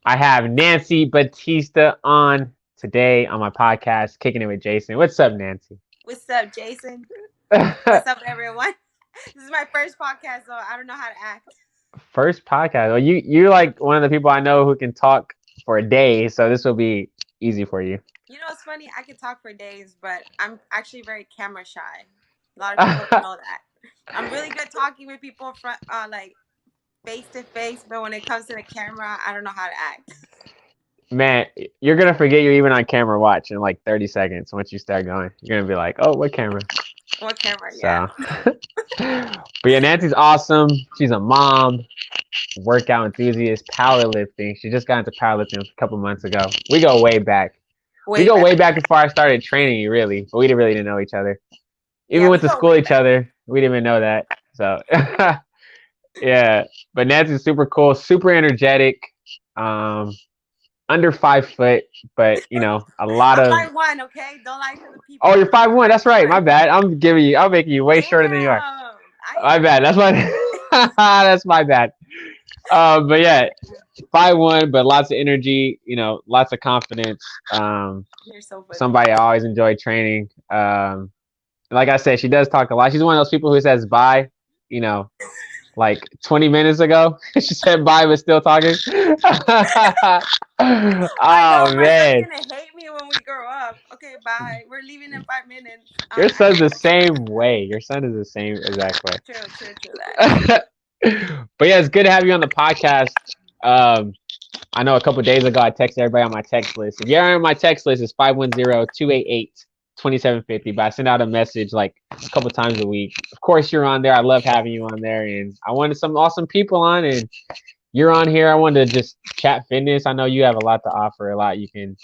I have Nancy Bautista on today on my podcast, Kicking It with Jason. What's up, Nancy? What's up, Jason? What's up, everyone? This is my first podcast, so I don't know how to act. First podcast. Well, you're like one of the people I know who can talk for a day, so this will be easy for you. You know, it's funny. I can talk for days, but I'm actually very camera shy. A lot of people don't know that. I'm really good talking with people front, like face to face, but when it comes to the camera, I don't know how to act. Man, you're gonna forget you're even on camera watch in like 30 seconds once you start going. You're gonna be like, oh, what camera? What camera? Yeah. So, but yeah, Nancy's awesome. She's a mom, workout enthusiast, powerlifting. She just got into powerlifting a couple months ago. We go way back. We Way go way back. back before I started training you, really. But we didn't really know each other. Even Yeah, we went to go school way each back. other. We didn't even know that. So yeah. But Nancy's super cool, super energetic. Um, Under 5 foot, but a lot I'm of. 5'1", okay? Don't lie to the Oh, people. you're I'm 5'1". That's right. My 5'1". bad. I'm making you way shorter than you are. Damn. I My ain't bad. That's my. That's my bad. But yeah, 5'1", but lots of energy. Lots of confidence. You're so funny. Somebody I always enjoy training. Like I said, she does talk a lot. She's one of those people who says bye. You know, like 20 minutes ago, she said bye, but still talking. I Oh know my son's man, gonna hate me when we grow up. Okay, bye. We're leaving in 5 minutes. your I son's know. the same way. Your son is the same exact way. True, true, true. That. But yeah, it's good to have you on the podcast. Um, I know a couple days ago I texted everybody on my text list. If you're on my text list, it's 510-288-2750. But I send out a message like a couple times a week. Of course, you're on there. I love having you on there, and I wanted some awesome people on, and you're on here. I wanted to just chat fitness. I know you have a lot to offer, a lot you can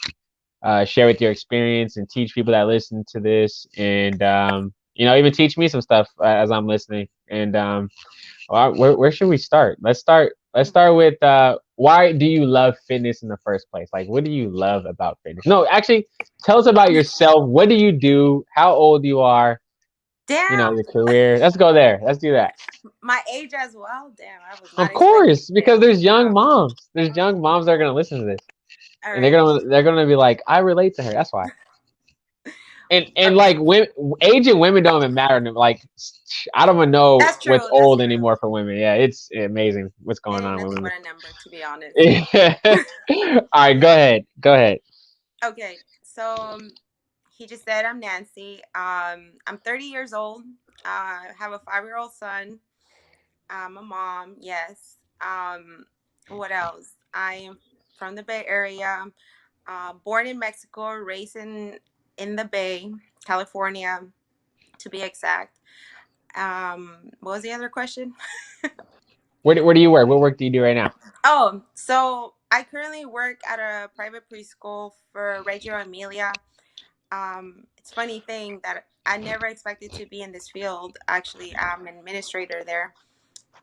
share with your experience and teach people that listen to this, and even teach me some stuff as I'm listening. And where should we start? Let's start with why do you love fitness in the first place? Like, what do you love about fitness? No, actually, tell us about yourself. What do you do? How old you are? Damn, Your career. Let's go there. Let's do that. my age as well. Damn, I was Of not expecting course, this. because there's young moms. There's young moms that are gonna listen to this, All and right. they're gonna be like, I relate to her. That's why. And Okay, like women, age and women don't even matter. Like I don't even know that's what's true. That's old true. anymore for women. Yeah, it's amazing what's It going ain't on with nothing but women. a number, to be honest. All right, go ahead. Go ahead. Okay, so he just said I'm Nancy. I'm 30 years old. I have a 5-year-old son. I'm a mom. Yes. What else? I am from the Bay Area. Born in Mexico, raised in the Bay, California, to be exact. What was the other question? Where do you work? What work do you do right now? Oh, so I currently work at a private preschool for Reggio Emilia. It's funny thing that I never expected to be in this field. Actually, I'm an administrator there.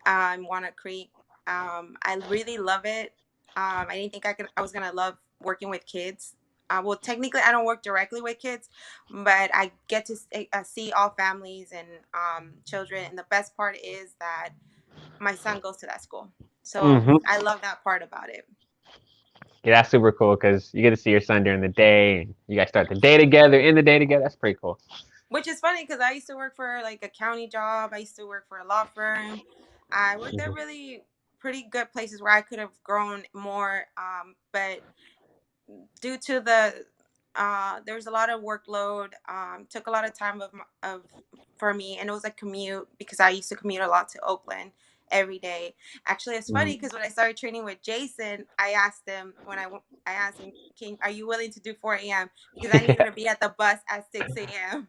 Walnut Creek. I really love it. I didn't think I was gonna love working with kids. Well, technically, I don't work directly with kids, but I get to see all families and children. And the best part is that my son goes to that school, so Mm-hmm. I love that part about it. Yeah, that's super cool because you get to see your son during the day, and you guys start the day together, end the day together. That's pretty cool. Which is funny because I used to work for like a county job. I used to work for a law firm. I worked at Mhm. really pretty good places where I could have grown more. But due to there was a lot of workload. Took a lot of time of for me, and it was a commute because I used to commute a lot to Oakland every day. Actually, it's funny Mhm. because when I started training with Jason, I asked him I asked him, "King, are you willing to do 4 a.m.?" Because I needed to be at the bus at 6 a.m.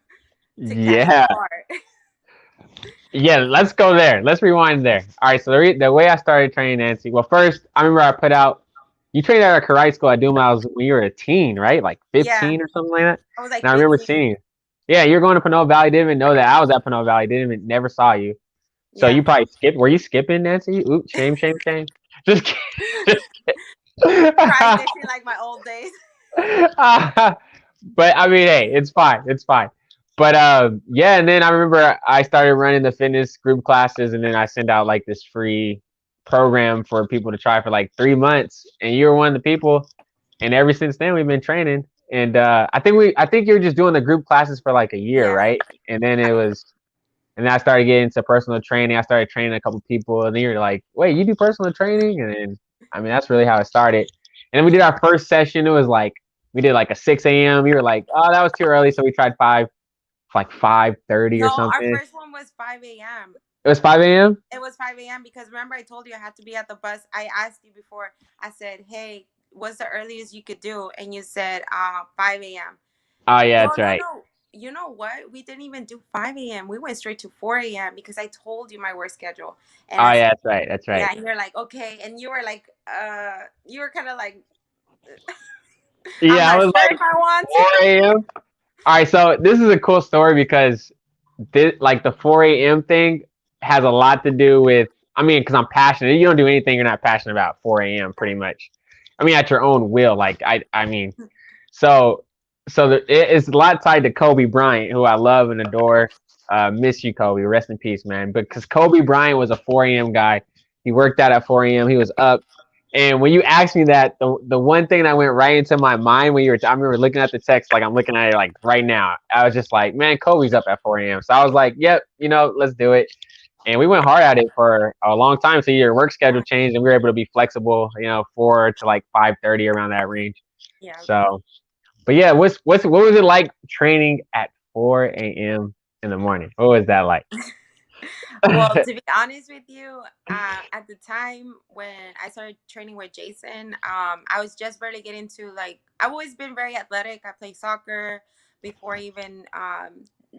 to catch the Yeah, car. yeah. Let's go there. Let's rewind there. All right. So the way I started training Nancy. Well, first I remember I put out. You trained at a karate school at Dumas when you were a teen, right? Like Yeah, 15 or something like that. I was And like I remember 15. seeing. Yeah, you're going to Pinole Valley. Didn't even know that I was at Pinole Valley. Didn't even never saw you. So Yeah, you probably skipped. Were you skipping, Nancy? Oops, shame, shame, shame. Just kidding. transition like my old days. But I mean, hey, it's fine. It's fine. But yeah, and then I remember I started running the fitness group classes, and then I sent out like this free program for people to try for like 3 months, and you were one of the people. And ever since then, we've been training. And I think you were just doing the group classes for like a year, Yeah. right? And then and then I started getting into personal training. I started training a couple people, and then you're like, wait, you do personal training? And then, I mean, that's really how it started. And then we did our first session. It was like we did like a 6 a.m. You were like, oh, that was too early, so we tried like 5:30 or No, our something. first one was 5 a.m. It was 5 a.m. It was 5 a.m. because remember I told you I had to be at the bus. I asked you before. I said, "Hey, what's the earliest you could do?" And you said, 5 a.m. Oh yeah, No, that's no, right. no. You know what? We didn't even do 5 a.m. We went straight to 4 a.m. because I told you my work schedule. And Oh I yeah, said, that's right. That's yeah, right. and you're like, okay. And you were like, you were kind of like, I'm Yeah, I not was sure like if I want to. 4 a.m. All right, so this is a cool story because like the 4 a.m. thing has a lot to do with. I mean, because I'm passionate. You don't do anything you're not passionate about 4 a.m. pretty much. I mean, at your own will. Like I mean, so it's a lot tied to Kobe Bryant, who I love and adore. Miss you, Kobe. Rest in peace, man. Because Kobe Bryant was a 4 a.m. guy. He worked out at 4 a.m. He was up. And when you asked me that, the one thing that went right into my mind when I remember looking at the text, like I'm looking at it like right now. I was just like, man, Kobe's up at 4 a.m. So I was like, yep, let's do it. And we went hard at it for a long time. So your work schedule changed, and we were able to be flexible, 4 to like 5:30 around that range. Yeah. So, but yeah, what was it like training at 4 a.m. in the morning? What was that like? Well, to be honest with you, at the time when I started training with Jason, I was just barely getting to like, I've always been very athletic. I played soccer before even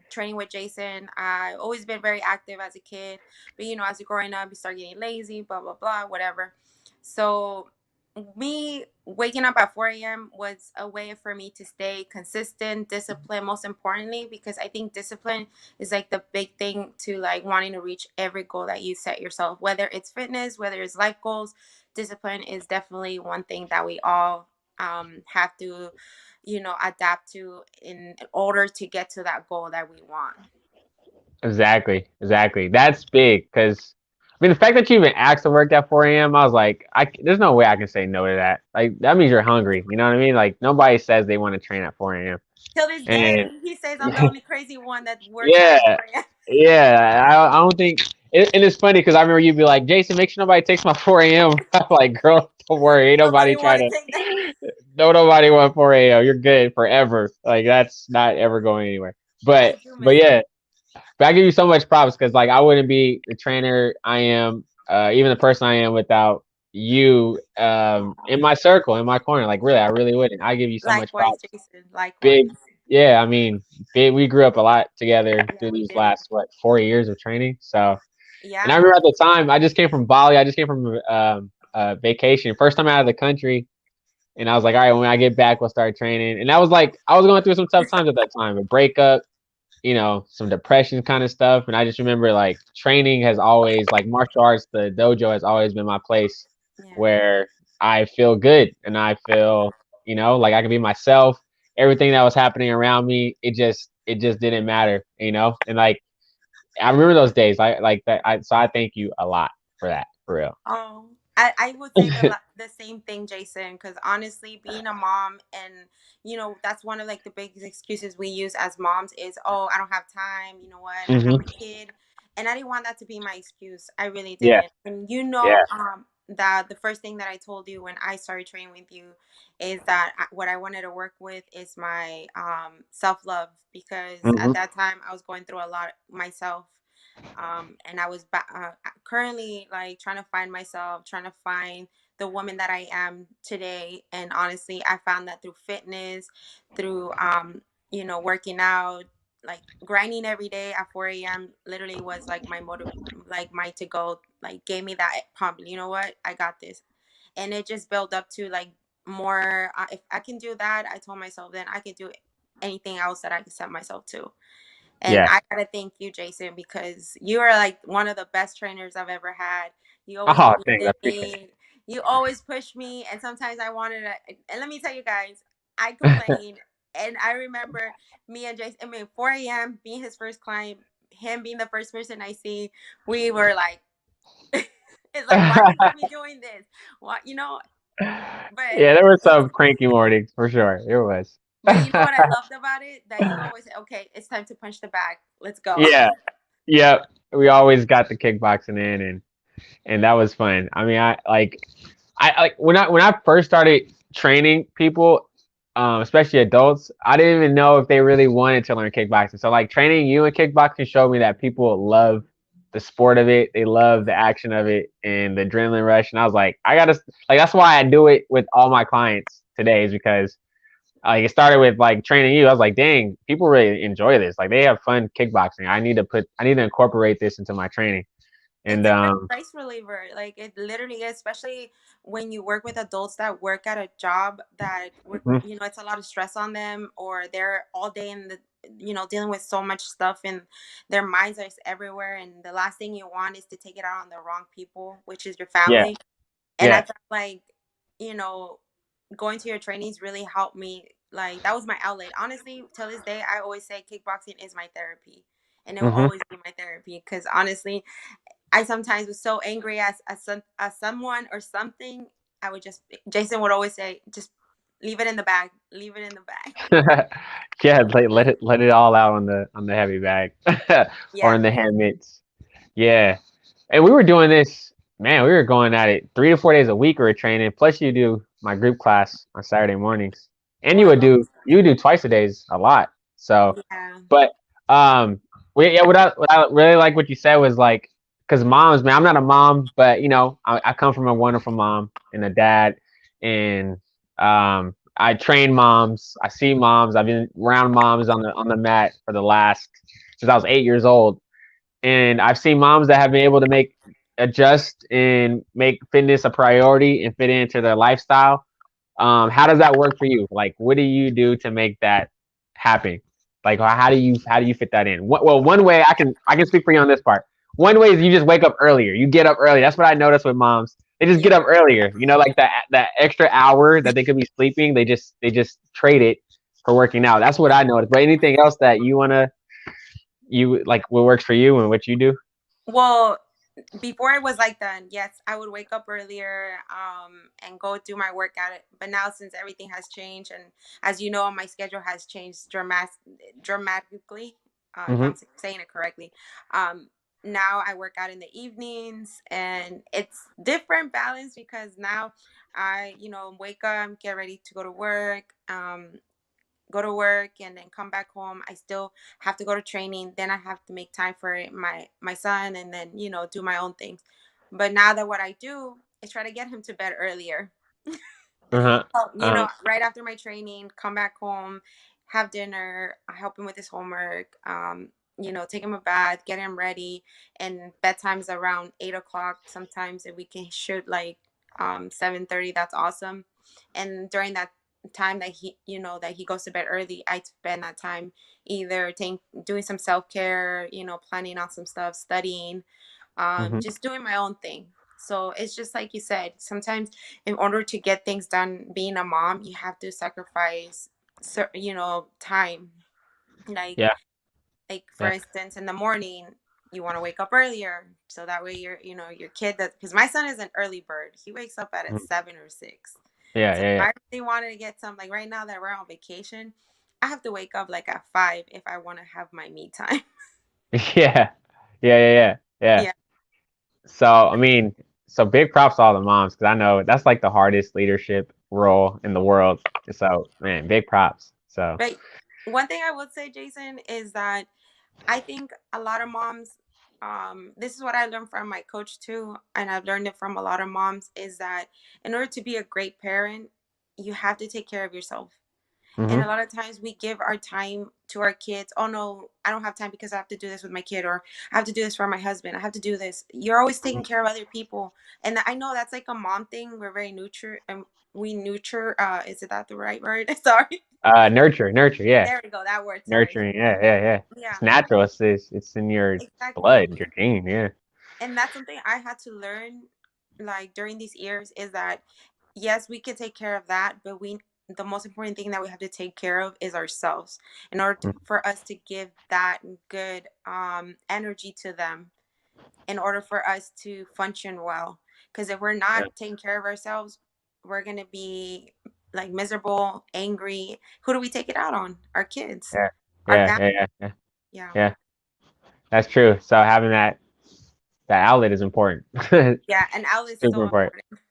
training with Jason. I've always been very active as a kid. But, as you're growing up, you start getting lazy, blah, blah, blah, whatever. So, me waking up at 4 a.m. was a way for me to stay consistent, disciplined, most importantly, because I think discipline is like the big thing to like wanting to reach every goal that you set yourself, whether it's fitness, whether it's life goals. Discipline is definitely one thing that we all have to adapt to in order to get to that goal that we want. Exactly. That's big because I mean the fact that you even asked to work at 4 a.m. I was like, there's no way I can say no to that. Like that means you're hungry. You know what I mean? Like nobody says they want to train at 4 a.m. Till this And day, he says I'm the only crazy one that works out yeah, at 4 a.m. yeah, I don't think. And it's funny because I remember you'd be like, Jason, make sure nobody takes my 4 a.m. I'm like, girl, don't worry, ain't nobody Nobody want trying to to. take that. No, nobody want 4 a.m. You're good forever. Like that's not ever going anywhere. I But do but miss yeah, but I give you so much props because like I wouldn't be the trainer I am, even the person I am without you in my circle, in my corner. Like really, I really wouldn't. I give you so much likewise, props. Jason. Likewise. Big, yeah. I mean, big. We grew up a lot together Yeah, through we these did. last 4 years of training. So, and I Yeah. remember at the time I just came from Bali. I just came from vacation, first time out of the country. And I was like, all right, when I get back, we'll start training. And that was like, I was going through some tough times at that time, a breakup, some depression kind of stuff. And I just remember like training has always like martial arts, the dojo has always been my place Yeah. where I feel good and I feel, like I can be myself. Everything that was happening around me, it just didn't matter, And like I remember those days. Like that. So I thank you a lot for that, for real. Oh, I would say the same thing, Jason, because honestly, being a mom and, that's one of like the biggest excuses we use as moms is, oh, I don't have time. You know what? I have Hmm. my kid. And I didn't want that to be my excuse. I really Yeah. didn't. And Yeah. that the first thing that I told you when I started training with you is that what I wanted to work with is my self love, because at Hmm. that time I was going through a lot myself, and I was currently like trying to find myself, trying to find the woman that I am today. And honestly, I found that through fitness, through working out, like grinding every day at 4 a.m. literally was like my motive, like my to go, like gave me that pump. You know what? I got this, and it just built up to like more. If I can do that, I told myself then I could do anything else that I could set myself to. And Yeah. I gotta thank you, Jason, because you are like one of the best trainers I've ever had. You always Oh, believe thanks. I in appreciate it. me. You always push me, and sometimes I wanted to. And let me tell you guys, I complain, and I remember me and Jason. I mean, 4 a.m. being his first client, him being the first person I see. We were like, It's like, why do you have me doing this? What, but Yeah, there were it's, some cranky mornings for sure. There was. but you know what I loved about it? That you always say, okay, it's time to punch the bag. Let's go. Yeah, yeah. We always got the kickboxing in, and that was fun. I mean, I like when I first started training people, especially adults. I didn't even know if they really wanted to learn kickboxing. So like training you in kickboxing showed me that people love the sport of it. They love the action of it and the adrenaline rush. And I was like, I gotta like that's why I do it with all my clients today is because like it started with like training you. I was like, dang, people really enjoy this. Like they have fun kickboxing. I need to incorporate this into my training. It's And a good stress reliever. Like it literally is, especially when you work with adults that work at a job that work, mhm, it's a lot of stress on them, or they're all day in the, dealing with so much stuff and their minds are everywhere. And the last thing you want is to take it out on the wrong people, which is your yeah, family. And I yeah. felt like, you know, going to your trainings really helped me. Like that was my outlet. Honestly, till this day, I always say kickboxing is my therapy. And it will Hmm. always be my therapy because honestly, I sometimes was so angry as someone or something. I would just Jason would always say, just leave it in the bag, leave it in the bag. Yeah, let it all out on the heavy bag or Yeah, in the hand mitts. Yeah, and we were doing this, man. We were going at it 3 to 4 days a week. We were training. Plus, you do my group class on Saturday mornings, and wow, you would do twice a days a lot. So, yeah, but yeah, what I really like what you said was like, because moms, man, I'm not a mom, but I come from a wonderful mom and a dad, and I train moms. I see moms. I've been around moms on the mat for the last since I was 8 years old, and I've seen moms that have been able to make adjust and make fitness a priority and fit into their lifestyle. How does that work for you? Like, what do you do to make that happen? Like, how do you fit that in? Well, one way I can speak for you on this part. One way is you just wake up earlier. You get up early. That's what I noticed with moms. They just yeah. get up earlier. Like that extra hour that they could be sleeping, they just trade it for working out. That's what I noticed. But anything else that you like, what works for you and what you do? Well, before it was like that, yes, I would wake up earlier, and go do my workout. But now since everything has changed, and as you know, my schedule has changed dramatically. If Hmm. I'm saying it correctly, um, now I work out in the evenings, and it's different balance because now I, wake up, get ready to go to work and then come back home. I still have to go to training. Then I have to make time for my son, and then do my own things. But now that what I do is try to get him to bed earlier. Uh-huh. So, Um, right after my training, come back home, have dinner, I help him with his homework, take him a bath, get him ready, and bedtime's around 8 o'clock. Sometimes if we can shoot like 7:30, that's awesome. And during that time that he goes to bed early, I spend that time either doing some self-care, planning on some stuff, studying, mhm. just doing my own thing. So it's just like you said, sometimes in order to get things done, being a mom, you have to sacrifice, time. Like, Yeah, for yeah. instance, in the morning, you want to wake up earlier so that way your kid does. Because my son is an early bird. He wakes up at Mhm. 7 or 6. Yeah, So if yeah, I really wanted to get some, like right now that we're on vacation, I have to wake up like at 5 if I want to have my me time. yeah. Yeah. Yeah, yeah, yeah, yeah. Yeah. So, I mean, so big props to all the moms because I know that's like the hardest leadership role in the world. So, man, big props. So, But one thing I would say, Jason, is that I think a lot of moms, this is what I learned from my coach too, and I've learned it from a lot of moms, is that in order to be a great parent, you have to take care of yourself. And a hmm, lot of times we give our time to our kids. Oh no, I don't have time because I have to do this with my kid, or I have to do this for my husband. I have to do this. You're always taking care of other people. And I know that's like a mom thing. We're very nurture, and we nurture. Is it that the right word? Sorry. nurture, yeah, There we go. That word. Sorry. nurturing, yeah, yeah, yeah. Yeah, It's natural. It's in your exactly. blood, your gene, yeah. And that's something I had to learn, like during these years, is that yes, we can take care of that, but the most important thing that we have to take care of is ourselves in order Mm, for us to give that good energy to them. in order for us to function well. Because if we're Yeah, not taking care of ourselves, we're gonna be like miserable, angry. Who do we take it out on? Our kids, yeah, our yeah, family. yeah, yeah, yeah. Yeah, Yeah, that's true. So having that outlet is important. yeah. And outlet is Super so important. important.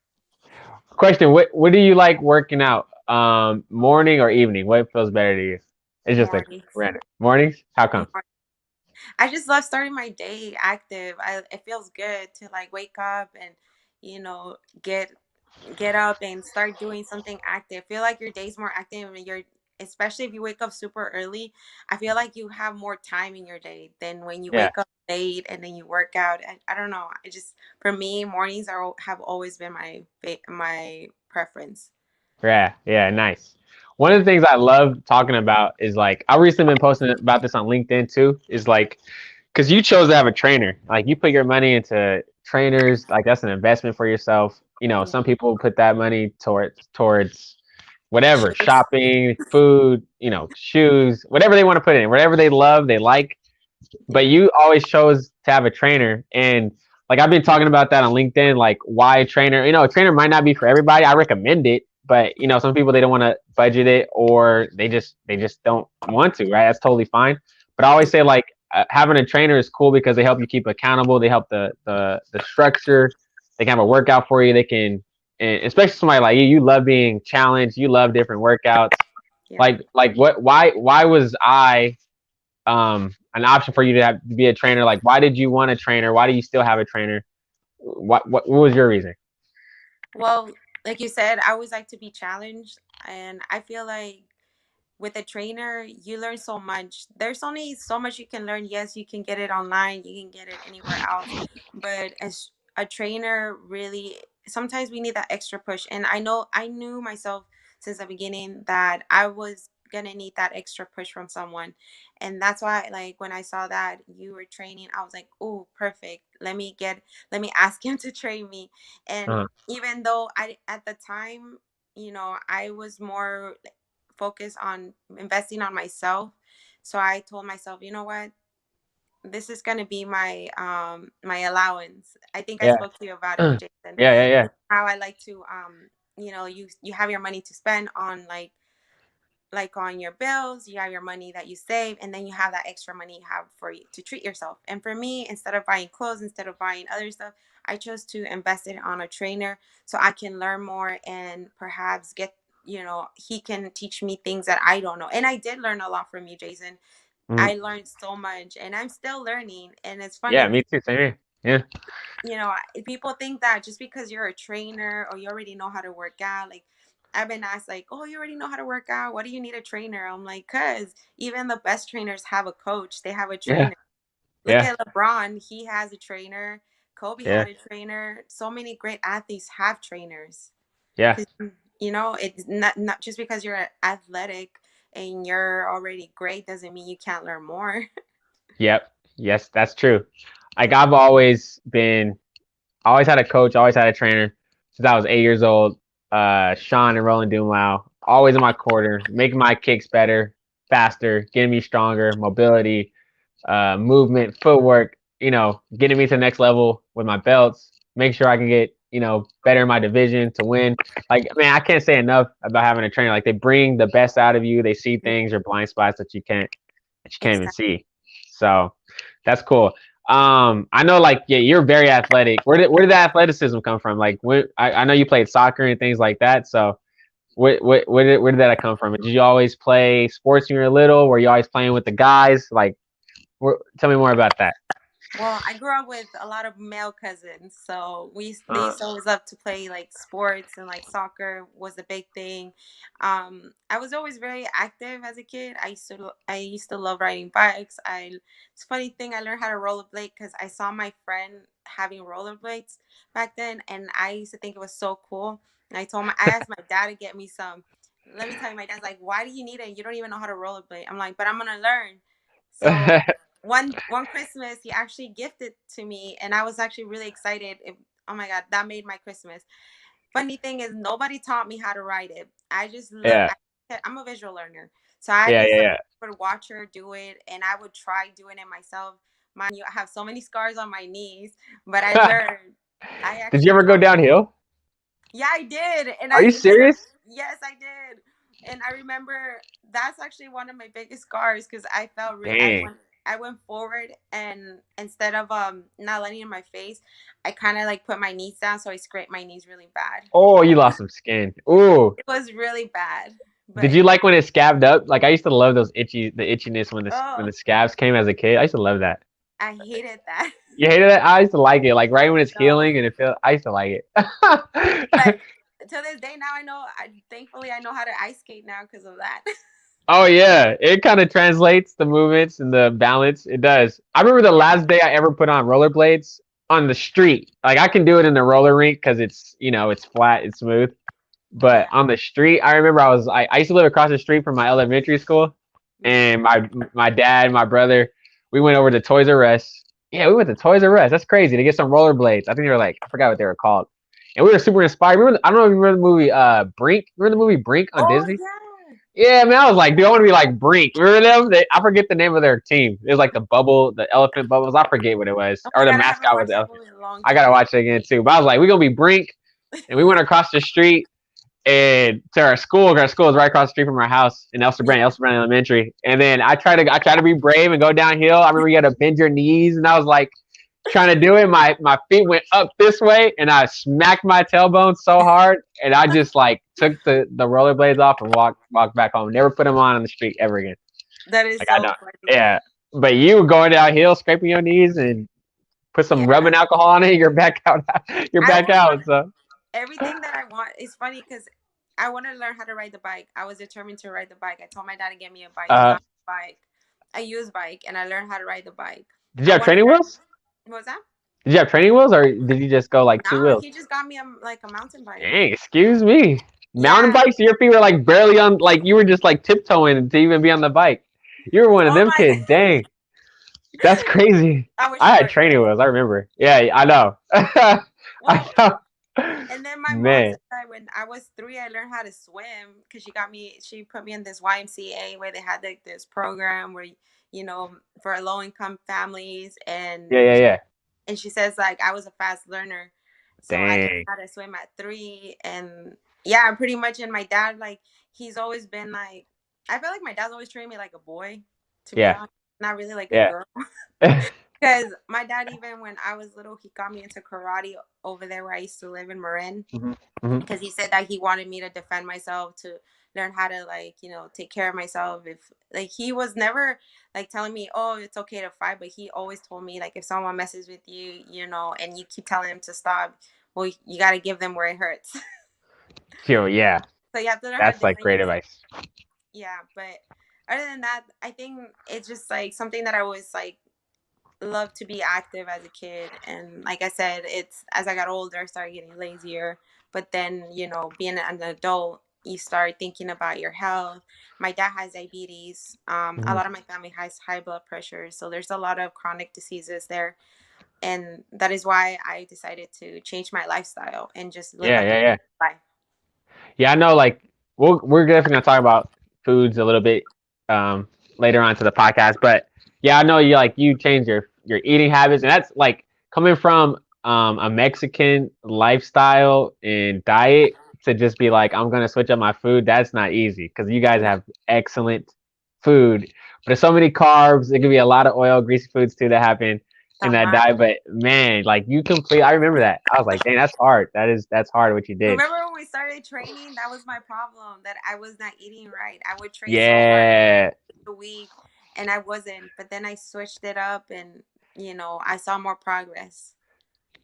Question: What do you like working out? Morning or evening? What feels better to you? It's just a Mornings. random mornings. How come? I just love starting my day active. It feels good to like wake up and get up and start doing something active. Feel like your day's more active and you're especially if you wake up super early. I feel like you have more time in your day than when you Yeah, wake up late and then you work out. I don't know. I just for me mornings are have always been my preference. yeah, yeah. Nice. One of Yeah. the things I love talking about is like I recently been posting about this on LinkedIn too. Is like because you chose to have a trainer. Like you put your money into trainers. Like that's an investment for yourself. Yeah. Some people put that money towards whatever, Shoes. shopping, food, shoes, whatever they want to put in, whatever they love, they like. But Yeah. you always chose to have a trainer, and like I've been talking about that on LinkedIn, like why a trainer. A trainer might not be for everybody. I recommend it, but some people they don't want to budget it, or they just don't want to. Right? That's totally fine. But I always say like having a trainer is cool because they help you keep accountable. They help the structure. They can have a workout for you. They can, and especially somebody like you. You love being challenged. You love different workouts. Yeah. Like what? Why was I an option for you to be a trainer? Like, why did you want a trainer? Why do you still have a trainer? What was your reason? Well, like you said, I always like to be challenged, and I feel like with a trainer, you learn so much. There's only so much you can learn. Yes, you can get it online, you can get it anywhere else, but as a trainer, really, sometimes we need that extra push. And I knew myself since the beginning that I was gonna need that extra push from someone, and that's why, like when I saw that you were training, I was like, "Oh, perfect. Let me ask him to train me." And Uh-huh. even though I at the time, I was more focus on investing on myself. So I told myself, you know what? This is gonna be my allowance. I think I Yeah. spoke to you about it, Yeah. Jason. Yeah. Yeah. How I like to you have your money to spend on like on your bills, you have your money that you save, and then you have that extra money you have for you to treat yourself. And for me, instead of buying clothes, instead of buying other stuff, I chose to invest it on a trainer so I can learn more and perhaps get, he can teach me things that I don't know. And I did learn a lot from you, Jason. Mhm. I learned so much and I'm still learning. And it's Yeah. funny, Me too. Same here. Yeah. people think that just because you're a trainer or you already know how to work out, like I've been asked, like, oh, you already know how to work out. What do you need a trainer? I'm like, cause even the best trainers have a coach. They have a Yeah. trainer. Look Yeah. at LeBron. He has a trainer. Kobe Yeah. had a trainer. So many great athletes have trainers. Yeah. Cause it's not just because you're athletic and you're already great doesn't mean you can't learn more. Yep. Yes, that's true. Like I've always had a coach, always had a trainer since I was 8 years old. Sean and Roland Doomlau, always in my corner, making my kicks better, faster, getting me stronger, mobility, movement, footwork, getting me to the next level with my belts, make sure I can get, better in my division to win. Like, man, I can't say enough about having a trainer. Like, they bring the best out of you. They see things or blind spots that you can't even Exactly. see. So that's cool. I know, like, yeah, you're very athletic. Where did the athleticism come from? Like, I know you played soccer and things like that. So where did that come from? Did you always play sports when you were little? Were you always playing with the guys? Like, tell me more about that. Well, I grew up with a lot of male cousins, so they Uh, used to always love to play like sports and like soccer was a big thing. I was always very active as a kid. I used to love riding bikes. It's a funny thing. I learned how to rollerblade because I saw my friend having rollerblades back then, and I used to think it was so cool. And I asked my dad to get me some. Let me tell you, my dad's like, "Why do you need it? You don't even know how to rollerblade." I'm like, "But I'm gonna learn." So one Christmas he actually gifted to me and I was actually really excited. Oh my god, that made my Christmas. Funny thing is nobody taught me how to write it. yeah, I'm a visual learner. So I yeah, just yeah, like yeah, would watch her do it and I would try doing it myself. mind you, I have so many scars on my knees, but I learned. I Did you actually ever go taught. downhill? Yeah, I did, and Are you I literally. serious? Yes, I did, and I remember that's actually one of my biggest scars because I felt really. Dang. I went forward, and instead of not landing in my face, I kind of like put my knees down, so I scraped my knees really bad. Oh, you lost some skin. Ooh. It was really bad, Did but you like when it scabbed up? Like I used to love the itchiness when oh, the scabs came as a kid. I used to love that. I hated that. You hated it? I used to like it. Like right when it's So, healing and it feel I used to like but it. to this day now, I know. Thankfully, I know how to ice skate now because of that. Oh yeah, it kind of translates the movements and the balance. It does. I remember the Yeah. last day I ever put on rollerblades on the street. Like I can do it in the roller rink because it's it's flat, it's smooth. But Yeah. on the street, I remember I used to live across the street from my elementary school, and my dad, my brother, we went over to Toys R Us. Yeah, we went to Toys R Us. That's crazy to get some rollerblades. I think they were like I forgot what they were called, and we were super inspired. Remember, I don't know if you remember the movie Brink. Remember the movie Brink on Oh Disney? yeah. Yeah, man, I was like, dude, I want to be like Brink. Remember them? I forget the name of their team. It was like the elephant bubbles. I forget what it was, Oh or my the god, I haven't mascot was watched the that elephant. movie in a long I gotta time. watch it again too. But I was like, we gonna be Brink, and we went across the street and to our school. Our school is right across the street from our house in Yeah. Elster Brand Elementary. And then I try to be brave and go downhill. I remember you had to bend your knees, and I was like trying to do it. My feet went up this way, and I smacked my tailbone so hard, and I just like took the rollerblades off and walked back home. Never put them on the street ever again. That is Like I so know, funny. yeah. But you were going downhill, scraping your knees, and put some Yeah. rubbing alcohol on it. You're back out. You're I back always out. wanted So. everything that I want. It's funny because I wanted to learn how to ride the bike. I was determined to ride the bike. I told my dad to get me a bike. He Uh, got me a bike, a used bike, and I learned how to ride the bike. did you I have want to training learn. wheels? What was that? Did you have training wheels, or did you just go like two Nah, wheels? he just got me like a mountain bike. Dang, excuse me. Mountain Yeah. bikes, your feet were like barely on, like you were just like tiptoeing to even be on the bike. You were one of Oh them my. kids. Dang, that's crazy. I was I had short training then. wheels. I remember. Yeah, I know. I Well, know. and then my mom Man, said that when I was 3, I learned how to swim because she put me in this YMCA where they had like this program where, for low income families. yeah, yeah, yeah. And she says like I was a fast learner. So I learned Dang. how to swim at 3. And yeah, pretty much. And my dad, like, he's always been like, I feel like my dad's always treated me like a boy, to be Yeah, honest, not really like a yeah. girl. Because my dad, even when I was little, he got me into karate over there where I used to live in Marin. hmm hmm Because he said that he wanted me to defend myself, to learn how to, like, take care of myself. If, like, he was never like telling me, oh, it's okay to fight, but he always told me, like, if someone messes with you, and you keep telling him to stop, well, you got to give them where it hurts. Yo, yeah. So you have to learn how to That's like defend great yourself. advice. Yeah, but other than that, I think it's just like something that I was like love to be active as a kid. And like I said, it's as I got older I started getting lazier. But then, being an adult, you start thinking about your health. My dad has diabetes. A hmm lot of my family has high blood pressure, so there's a lot of chronic diseases there. And that is why I decided to change my lifestyle and just live Yeah, a yeah, yeah. life. Yeah, I know. Like, we're definitely gonna talk about foods a little bit um, later on to the podcast. But yeah, I know you change your eating habits, and that's like coming from a Mexican lifestyle and diet to just be like, I'm gonna switch up my food. That's not easy because you guys have excellent food, but there's so many carbs. It could be a lot of oil, greasy foods too that happen in that Tamales. diet. But man, like I remember that. I was like, dang, that's hard. That's hard what you did. Remember when we started training? That was my problem, that I was not eating right. I would train so hard Yeah. a week and I wasn't. But then I switched it up and, I saw more progress.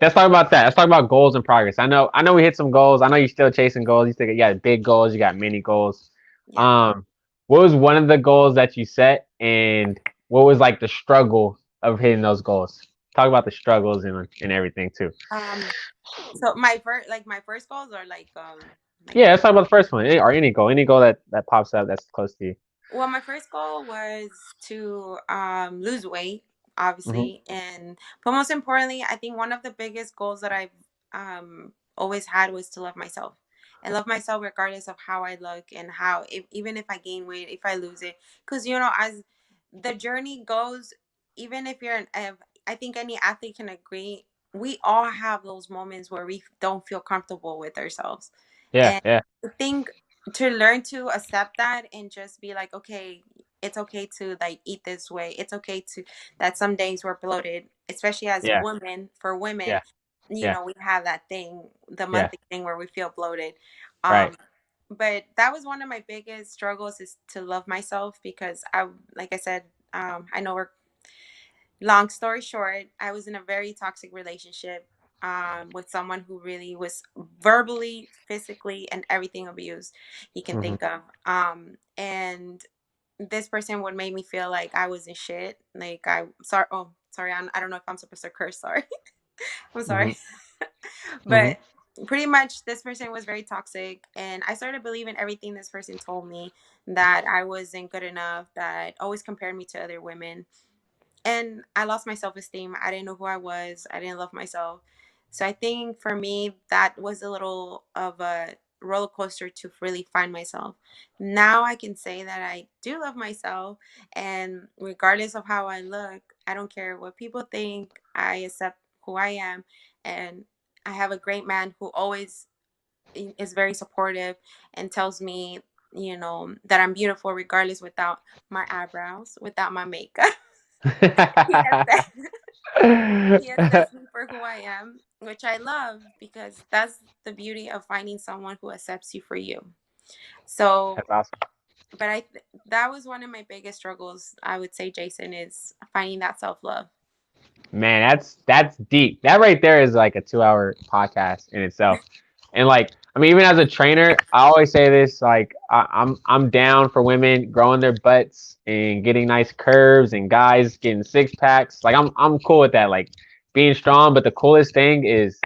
Let's talk about that. Let's talk about goals and progress. I know we hit some goals. I know you're still chasing goals. You got big goals, you got mini goals. Yeah. Um, what was one of the goals that you set and what was like the struggle of hitting those goals? Talk about the struggles and everything too. So my first goals are like Yeah, let's talk about the first one. Or any goal that pops up that's close to you. well, my first goal was to lose weight, hmm obviously, but most importantly, I think one of the biggest goals that I've always had was to love myself, and love myself regardless of how I look, and even if I gain weight, if I lose it, because as the journey goes, even if you're I think any athlete can agree, we all have those moments where we don't feel comfortable with ourselves. Yeah, And yeah, I think to learn to accept that and just be like, okay, it's okay to like eat this way. It's okay to that some days we're bloated, especially as yeah, women. For women, yeah, yeah, we have that thing, the yeah. monthly thing where we feel bloated. Right. But that was one of my biggest struggles, is to love myself, because like I said, I know we're long story short, I was in a very toxic relationship, with someone who really was verbally, physically, and everything abused you can Hmm. think of. And this person would make me feel like I was in shit. Like, I sorry. Oh, sorry. I don't know if I'm supposed to curse. Sorry. I'm Hmm. sorry. Hmm. But pretty much, this person was very toxic, and I started believing everything this person told me, that I wasn't good enough, that always compared me to other women, and I lost my self esteem. I didn't know who I was. I didn't love myself. So I think for me, that was a little of a roller coaster to really find myself. Now I can say that I do love myself, and regardless of how I look, I don't care what people think. I accept who I am, and I have a great man who always is very supportive and tells me, that I'm beautiful regardless, without my eyebrows, without my makeup. He accepts, he accepts me for who I am, which I love, because that's the beauty of finding someone who accepts you for you. So, That's awesome. but that was one of my biggest struggles, I would say, Jason, is finding that self love. Man, that's deep. That right there is like a 2 hour podcast in itself. And like, I mean, even as a trainer, I always say this: like, I'm down for women growing their butts and getting nice curves, and guys getting six packs. Like, I'm cool with that. Like, being strong. But the coolest thing is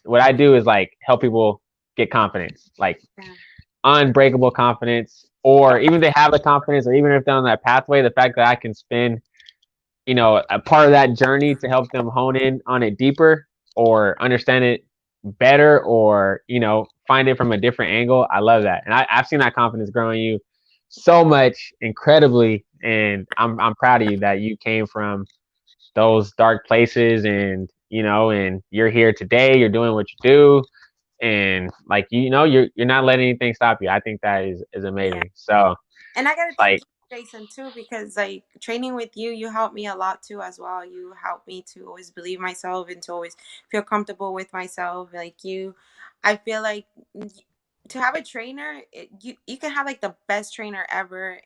what I do is like help people get confidence, like Yeah. unbreakable confidence, or even if they have the confidence, or even if they're on that pathway, the fact that I can spin, a part of that journey to help them hone in on it deeper, or understand it better, or find it from a different angle. I love that, and I've seen that confidence grow in you so much, incredibly, and I'm proud of you that you came from those dark places, and you're here today. You're doing what you do, and like you're not letting anything stop you. I think that is Yeah. amazing. So And I gotta thank like, you, Jason, too, because like training with you, you helped me a lot too as well. You helped me to always believe myself and to always feel comfortable with myself. Like you, I feel like to have a trainer, you can have like the best trainer ever,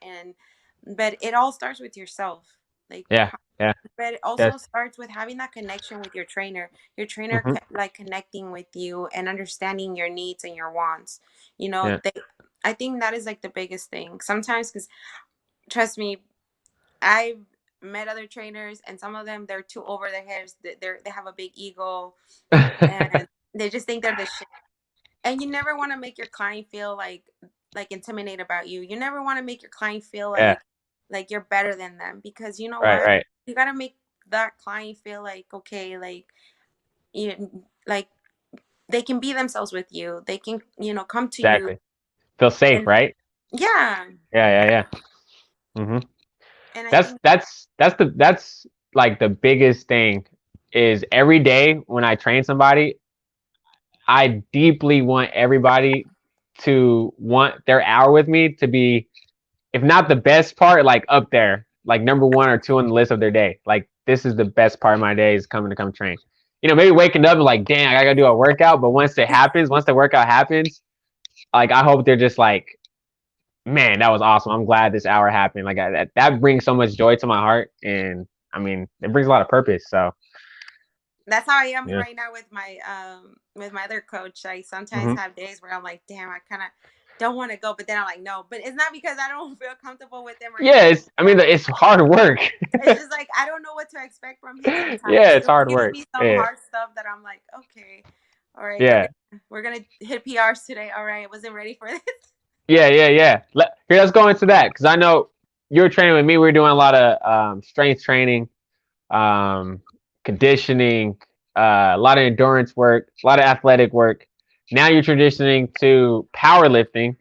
but it all starts with yourself. Like, yeah, yeah, but it also yes, starts with having that connection with your trainer. Your trainer hmm, like connecting with you and understanding your needs and your wants. yeah. They I think that is like the biggest thing. Sometimes, because trust me, I've met other trainers, and some of them, they're too over their heads. They have a big ego, and they just think they're the shit. And you never want to make your client feel like intimidated about you. You never want to make your client feel Yeah, like you're better than them, because you know right, what? right, You gotta make that client feel like, okay, like like they can be themselves with you. They can, come to you. exactly. Feel safe, And right? yeah, Yeah, yeah, yeah. Hmm. and I That's think that's that's the that's like the biggest thing is every day when I train somebody, I deeply want everybody to want their hour with me to be, if not the best part, like up there, like number one or two on the list of their day. Like, this is the best part of my day, is coming to come train. Maybe waking up and like, dang, I gotta do a workout. But once it happens, once the workout happens, like I hope they're just like, man, that was awesome. I'm glad this hour happened. Like that brings so much joy to my heart, and I mean, it brings a lot of purpose. So that's how I am yeah, right now with my other coach. I sometimes hmm, have days where I'm like, damn, I kind of don't want to go, but then I'm like, no. But it's not because I don't feel comfortable with him or yeah. anything. It's, I mean, it's hard work. It's just like I don't know what to expect from him Yeah, sometimes. it's He'll hard give work. me some Yeah, hard stuff that I'm like, okay, all right, yeah, we're gonna hit PRs today. All right, I wasn't ready for this. yeah, yeah, yeah. Here, let's go into that, because I know you were training with me. We were doing a lot of strength training, um, conditioning, a lot of endurance work, a lot of athletic work. Now you're transitioning to powerlifting,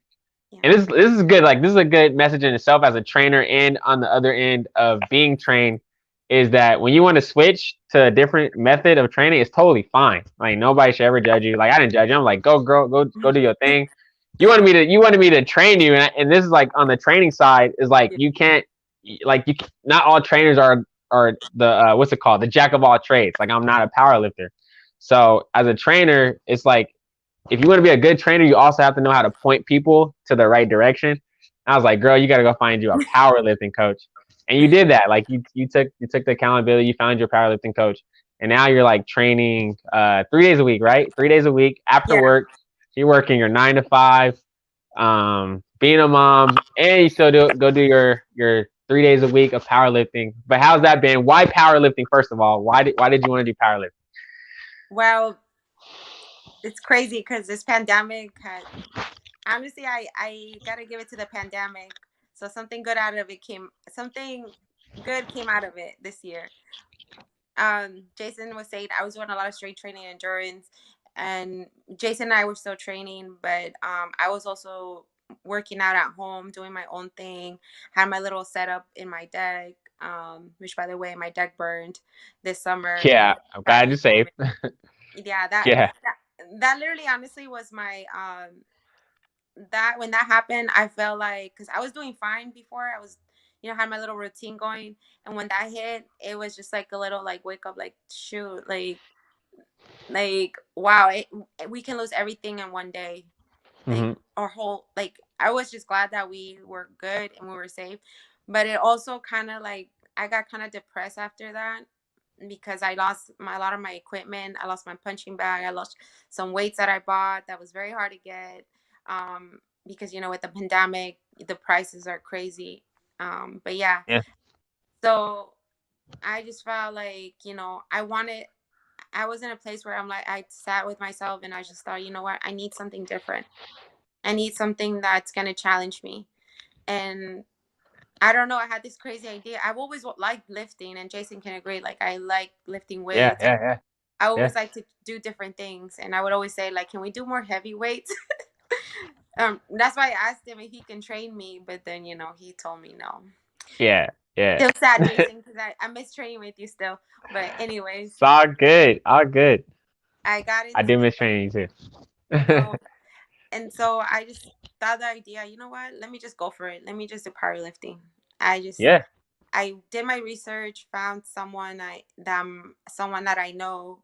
Yeah, and this is good. Like, this is a good message in itself as a trainer, and on the other end of being trained. is that when you want to switch to a different method of training, it's totally fine. Like nobody should ever judge you. Like I didn't judge you. I'm like, go girl, go do your thing. You wanted me to train you, and this is like on the training side is like Yeah. you can't like you not all trainers are the what's it called, the jack of all trades. Like I'm not a power lifter, so as a trainer, it's like if you want to be a good trainer, you also have to know how to point people to the right direction. I was like, girl, you got to go find you a powerlifting coach, and you did that. Like you took the accountability, you found your powerlifting coach, and now you're like training 3 days a week, right? 3 days a week after Yeah. work. You're working your 9 to 5, being a mom, and you still go do your 3 days a week of powerlifting. But how's that been? Why powerlifting? First of all, why did you want to do powerlifting? Well, it's crazy because this pandemic had honestly, I gotta give it to the pandemic. So something good came out of it this year. Jason was saying I was doing a lot of strength training and endurance, and Jason and I were still training, but I was also working out at home, doing my own thing. Had my little setup in my deck, which by the way, my deck burned this summer because Yeah, I'm glad you're safe. yeah, that, Yeah, that literally honestly was my that when that happened, I felt like because I was doing fine before. I was, had my little routine going, and when that hit, it was just like a little like wake up, like shoot, like wow, we can lose everything in one day, like hmm our whole like. I was just glad that we were good and we were safe, but it also kind of like I got kind of depressed after that because I lost a lot of my equipment. I lost my punching bag. I lost some weights that I bought that was very hard to get. Because with the pandemic, the prices are crazy. But yeah, yeah, so I just felt like I was in a place where I'm like I sat with myself and I just thought, you know what, I need something different. I need something that's gonna challenge me. And I don't know. I had this crazy idea. I've always liked lifting, and Jason can agree. Like I like lifting yeah, weights. yeah, yeah, I yeah, always like to do different things, and I would always say like, "Can we do more heavy weights?" That's why I asked him if he can train me, but then he told me no. yeah, yeah. Still sad, Jason, because I miss training with you still. But anyways, It's all good, all good. I got I do into miss training too. so and so I just thought the idea. You know what? Let me just go for it. Let me just do powerlifting. Yeah, I did my research, found someone that I know,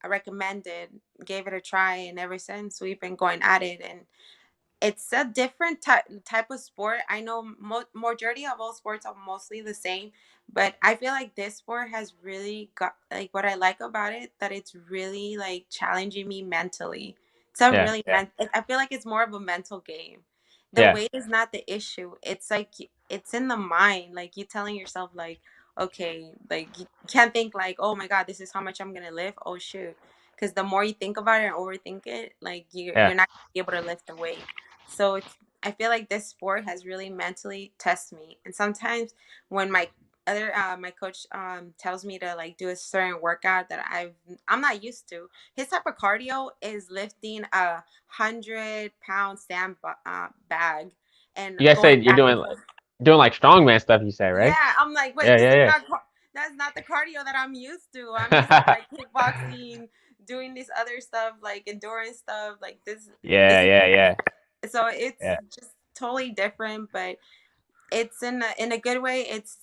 I recommended, gave it a try, and ever since we've been going at it. And it's a different type of sport. I know majority of all sports are mostly the same, but I feel like this sport has really got like what I like about it, that it's really like challenging me mentally. It's a yeah, really yeah, I feel like it's more of a mental game. The yeah, weight is not the issue. It's like it's in the mind. Like you telling yourself like, okay, like you can't think like, oh my god, this is how much I'm gonna lift. Oh shoot, because the more you think about it and overthink it, like yeah. you're not gonna be able to lift the weight. So I feel like this sport has really mentally tested me. And sometimes when my coach tells me to like do a certain workout that I'm not used to, his type of cardio is lifting 100-pound bag and You guys say going you're back doing and forth. doing like strongman stuff. You say, right? Yeah, I'm like, wait, Yeah, this yeah, is yeah. not that's not the cardio that I'm used to. I'm used to like kickboxing, doing this other stuff like endurance stuff. Like this Yeah, is yeah, yeah, so it's yeah. just totally different, but it's in a good way. It's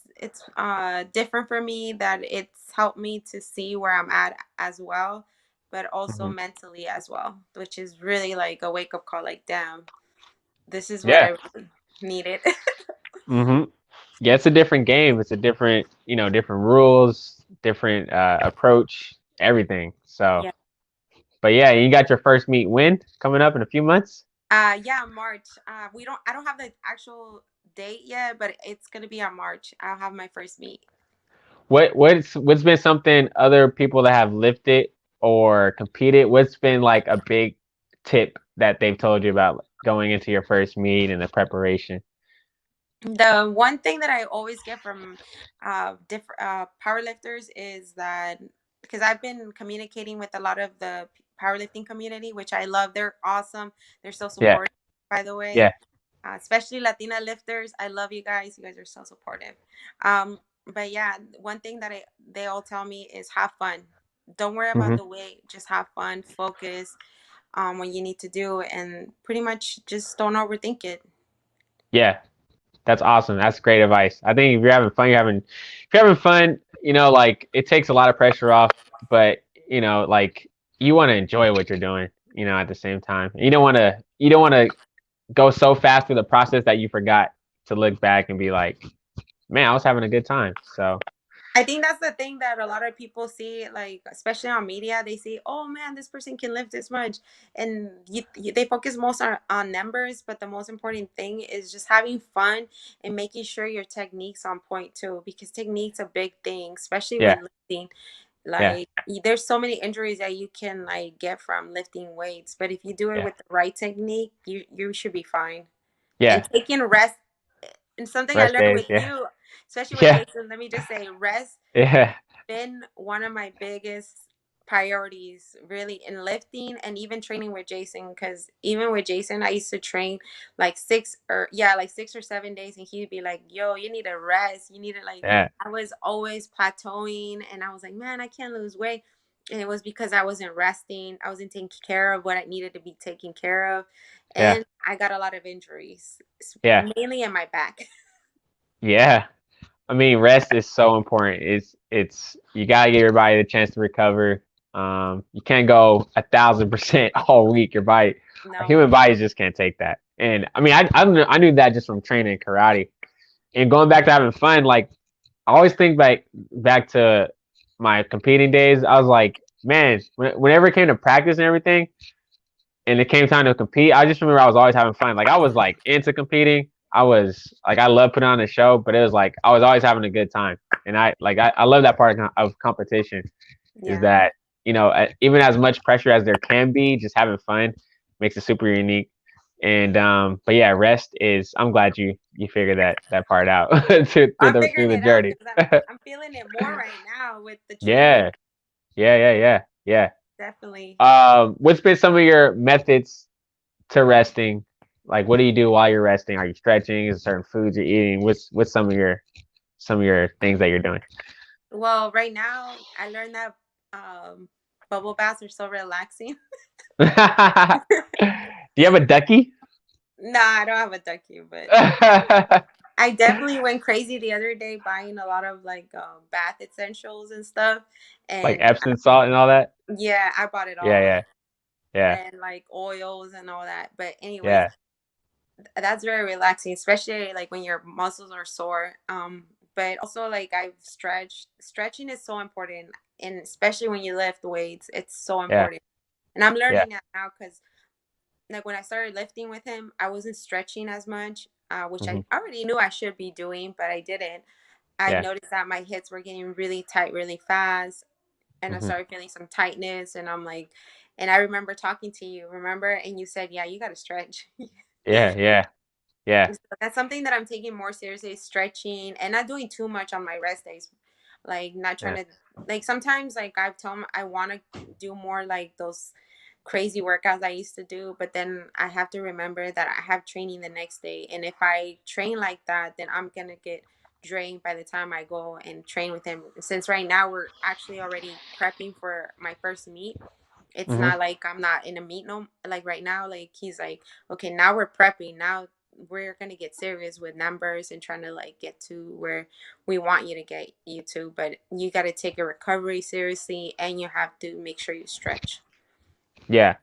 different for me, that it's helped me to see where I'm at as well, but also hmm mentally as well, which is really like a wake up call. Like, damn, this is what Yeah. I really needed. hmm Yeah, it's a different game. It's a different, different rules, different approach, everything. So, Yeah. but yeah, you got your first meet when coming up in a few months. Yeah, March. I don't have the actual date yet, but it's gonna be on March. I'll have my first meet. What's been something other people that have lifted or competed? What's been like a big tip that they've told you about going into your first meet and the preparation? The one thing that I always get from different powerlifters is that, because I've been communicating with a lot of the powerlifting community, which I love. They're awesome. They're so Yeah, supportive, by the way. yeah, Especially Latina lifters. I love you guys. You guys are so supportive. Um, but yeah, one thing that they all tell me is have fun. Don't worry about Hmm. the weight. Just have fun. Focus on what you need to do, and pretty much just don't overthink it. Yeah, that's awesome. That's great advice. I think if you're having fun, if you're having fun, like it takes a lot of pressure off, but like you want to enjoy what you're doing, at the same time. You don't want to go so fast through the process that you forgot to look back and be like, man, I was having a good time. So I think that's the thing that a lot of people see, like especially on media. They say, "Oh man, this person can lift this much," and they focus most on numbers. But the most important thing is just having fun and making sure your technique's on point too, because technique's a big thing, especially yeah, when lifting. yeah, Like there's so many injuries that you can like get from lifting weights, but if you do it yeah, with the right technique, you should be fine. And yeah. taking rest, and something I Rest learned days, with yeah, you, especially with yeah, Jason, let me just say, rest yeah, been one of my biggest priorities really in lifting and even training with Jason, because even with Jason I used to train like 6 or 7 days and he'd be like, yo, you need to rest, you need to like, yeah, I was always plateauing and I was like, man, I can't lose weight. And it was because I wasn't resting, I wasn't taking care of what I needed to be taken care of, yeah, and I got a lot of injuries, yeah, mainly in my back. yeah. I mean, rest is so important. It's you gotta give your body the chance to recover. You can't go 1,000% all week. Our No. human bodies just can't take that. And I mean, I knew that just from training karate and going back to having fun. Like I always think back to my competing days. I was like, man, whenever it came to practice and everything, and it came time to compete, I just remember I was always having fun. Like I was like into competing. I was like I love putting on a show, but it was like I was always having a good time. And I love that part of competition is Yeah. that even as much pressure as there can be, just having fun makes it super unique. And but yeah, rest is. I'm glad you figured that part out I'm through figuring the it out journey. because I'm feeling it more right now with the training. Yeah, yeah. Definitely. What's been some of your methods to resting? Like, what do you do while you're resting? Are you stretching? Is there certain foods you're eating? What's some of your things that you're doing? Well, right now I learned that bubble baths are so relaxing. Do you have a ducky? Nah, I don't have a ducky, but I definitely went crazy the other day buying a lot of like bath essentials and stuff. Like And Epsom salt and all that? yeah, I bought it Yeah, all, yeah, yeah, and like oils and all that. But anyways, yeah, that's very relaxing, especially like when your muscles are sore. But also like I've stretched. Stretching is so important, and especially when you lift weights, it's so yeah, important. And I'm yeah. learning that now because like when I started lifting with him, I wasn't stretching as much, which I Hmm. already knew I should be doing, but I didn't. I Yeah. noticed that my hips were getting really tight really fast, and I Hmm. started feeling some tightness. And I'm like, and I remember talking to you, remember? And you said, yeah, you got to stretch. Yeah, yeah, yeah, So that's something that I'm taking more seriously, stretching and not doing too much on my rest days. Like not trying yeah. to like sometimes like I've told him I want to do more like those crazy workouts I used to do, but then I have to remember that I have training the next day. And if I train like that, then I'm gonna get drained by the time I go and train with him. Since right now we're actually already prepping for my first meet, it's Hmm. not like I'm not in a meet no like right now. Like he's like, okay, now we're prepping. Now we're gonna get serious with numbers and trying to like get to where we want you to get you to. But you got to take your recovery seriously, and you have to make sure you stretch. Yeah,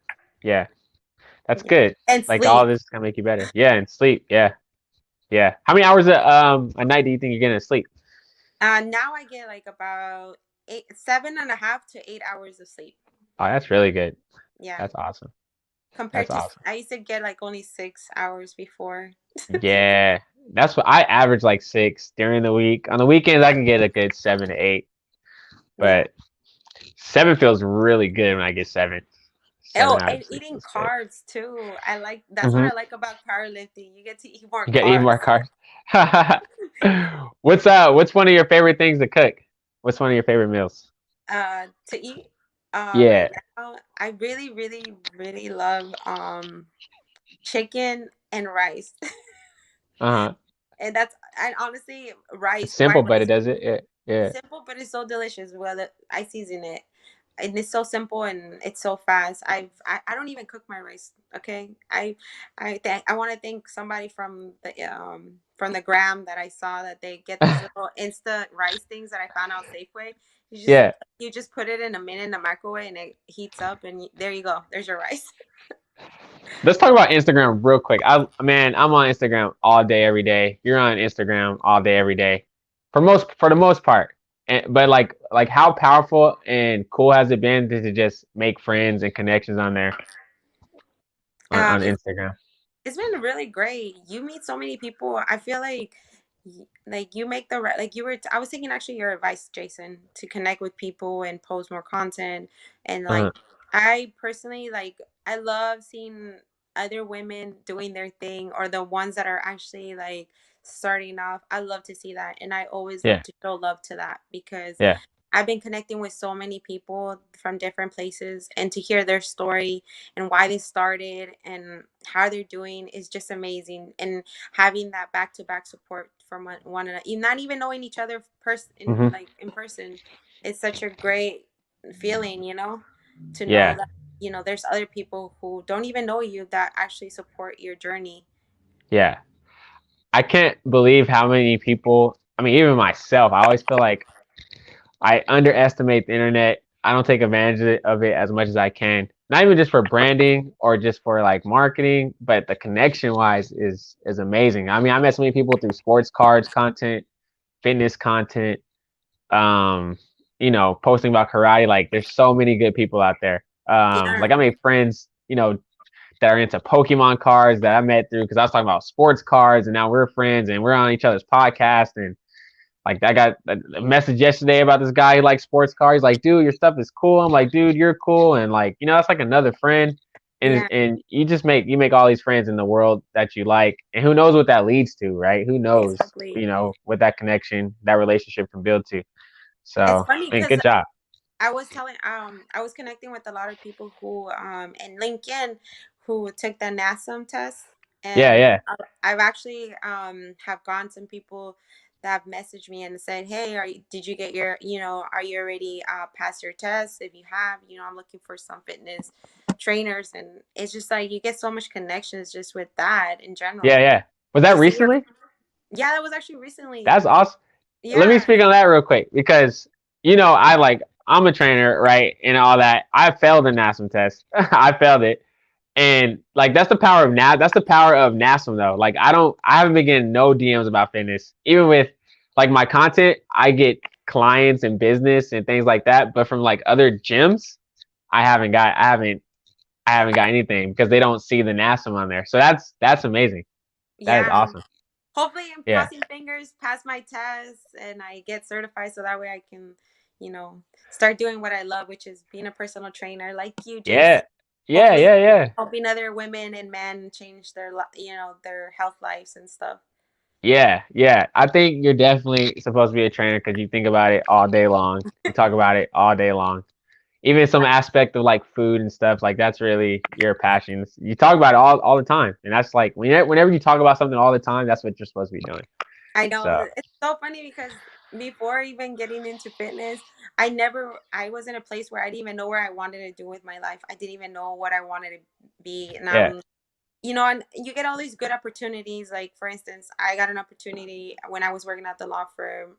yeah. That's Yeah, good. and Like all sleep. this is gonna make you better. Yeah, and sleep. Yeah, yeah. How many hours a night do you think you're getting to sleep? Now I get like about 7.5 to 8 hours of sleep. Oh, that's really good. Yeah, That's awesome. compared That's to awesome. I used to get like only 6 hours before. Yeah, that's what I average like 6 during the week. On the weekends, I can get a good 7 to 8, Yeah. but 7 feels really good when I get 7. Seven Oh, out of and six eating is good. carbs too. I like that's what Hmm. I like about powerlifting. You get to eat more You get even carbs. more carbs. What's one of your favorite things to cook? What's one of your favorite meals? To eat. Yeah. Right now, I really, really, really love chicken and rice. Uh huh. And and honestly, It's rice, simple, but it does it. Yeah, yeah, simple, but it's so delicious. Well, I season it, and it's so simple and it's so fast. I don't even cook my rice. Okay, I want to thank somebody from the gram that I saw that they get these little instant rice things that I found out Safeway. yeah. You just put it in a minute in the microwave and it heats up, and there you go. There's your rice. Let's talk about Instagram real quick. I'm on Instagram all day, every day. You're on Instagram all day, every day, for the most part. But like how powerful and cool has it been to just make friends and connections on there on It's Instagram? it's been really great. You meet so many people. I feel like like you make the right, like you were I was taking actually your advice, Jason, to connect with people and post more content. And Uh, like I personally, like I love seeing other women doing their thing, or the ones that are actually like starting off. I love to see that, and I always love yeah, to show love to that, because yeah, I've been connecting with so many people from different places, and to hear their story and why they started and how they're doing is just amazing. And having that back to back support from one another, not even knowing each other hmm, in person, it's such a great feeling, to know yeah, that there's other people who don't even know you that actually support your journey. yeah. I can't believe how many people. I mean, even myself. I always feel like I underestimate the internet. I don't take advantage of it as much as I can. Not even just for branding or just for like marketing, but the connection wise is amazing. I mean, I met so many people through sports cards content, fitness content, um, posting about karate. Like, there's so many good people out there. Yeah, Like I made friends, that are into Pokemon cards that I met through because I was talking about sports cards, and now we're friends and we're on each other's podcast. And like I got a message yesterday about this guy who likes sports cars. He's like, dude, your stuff is cool. I'm like, dude, you're cool. And like, that's like another friend. And yeah, you just make all these friends in the world that you like. And who knows what that leads to, right? Who knows, exactly. what that connection, that relationship can build to. It's So, funny I mean, because good job. I was connecting with a lot of people who in LinkedIn who took the NASM test, Yeah, and yeah, I've actually have gone some people that have messaged me and said, hey, did you get your, are you already past your test? If you have, I'm looking for some fitness trainers. And it's just like you get so much connections just with that in yeah, general. yeah. Was that To see your recently? Yeah, that was actually recently. That's awesome. Let me Yeah, speak on that real quick because I'm a trainer, right, and all that. I failed the NASM test. I failed it, and like that's the power of That's the power of NASM though. Like I haven't been getting no DMs about fitness, even with like my content. I get clients and business and things like that, but from like other gyms, I haven't got anything because they don't see the NASM on there. So that's amazing. That is yeah. awesome. Hopefully I'm Yeah, crossing fingers, pass my test, and I get certified so that way I can, start doing what I love, which is being a personal trainer like you, yeah, Jason. yeah, Hopefully yeah, yeah. helping other women and men change their health lives and stuff. Yeah, yeah. I think you're definitely supposed to be a trainer because you think about it all day long. You talk about it all day long. Even some aspect of like food and stuff, like that's really your passion. You talk about it all the time, and that's like whenever you talk about something all the time, that's what you're supposed to be doing. I know So it's so funny because before even getting into fitness, I was in a place where I didn't even know where I wanted to do with my life. I didn't even know what I wanted to be. And yeah, and you get all these good opportunities. Like, for instance, I got an opportunity when I was working at the law firm.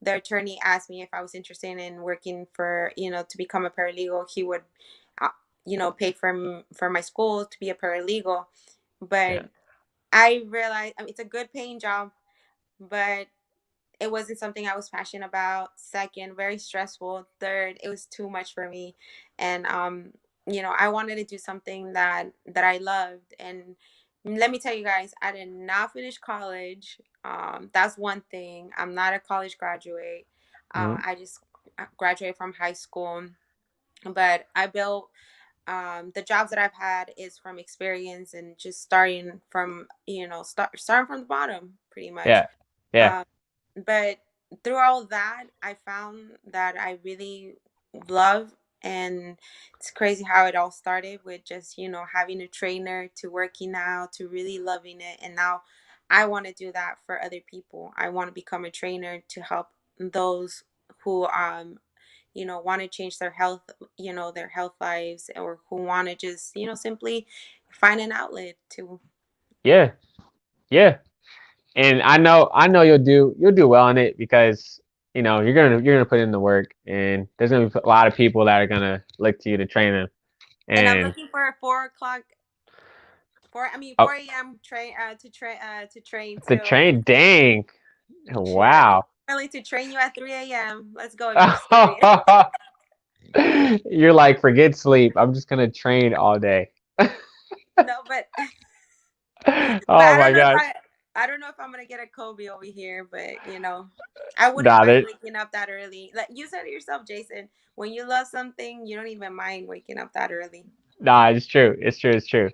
The attorney asked me if I was interested in working for, to become a paralegal. He would, uh, pay for my school to be a paralegal. yeah, But I realized, I mean, it's a good paying job, but it wasn't something I was passionate about. Second, very stressful. Third, it was too much for me. And I wanted to do something that I loved. And let me tell you guys, I did not finish college. That's one thing. I'm not a college graduate. mhm, I just graduated from high school. But I built the jobs that I've had is from experience and just starting from starting from the bottom pretty much. yeah, yeah, Um, but through all that, I found that I really love, and it's crazy how it all started with just having a trainer to working out to really loving it. And now I want to do that for other people. I want to become a trainer to help those who want to change their health, their health lives, or who want to just, simply find an outlet to. Yeah, yeah. And I know you'll do well on it because you're gonna put in the work, and there's gonna be a lot of people that are gonna look to you to train them. And I'm And looking for a 4 o'clock, oh, 4 a.m. to train the too. train, dang, Shoot, I'm wow. willing to train you at 3 a.m. Let's go if you're serious. You're like, forget sleep. I'm just gonna train all day. No, but Oh I my don't know if gosh. I don't know if I'm gonna get a Kobe over here, but I wouldn't Nah, mind that, waking up that early. Like you said it yourself, Jason, when you love something, you don't even mind waking up that early. nah, it's true. It's true. It's true.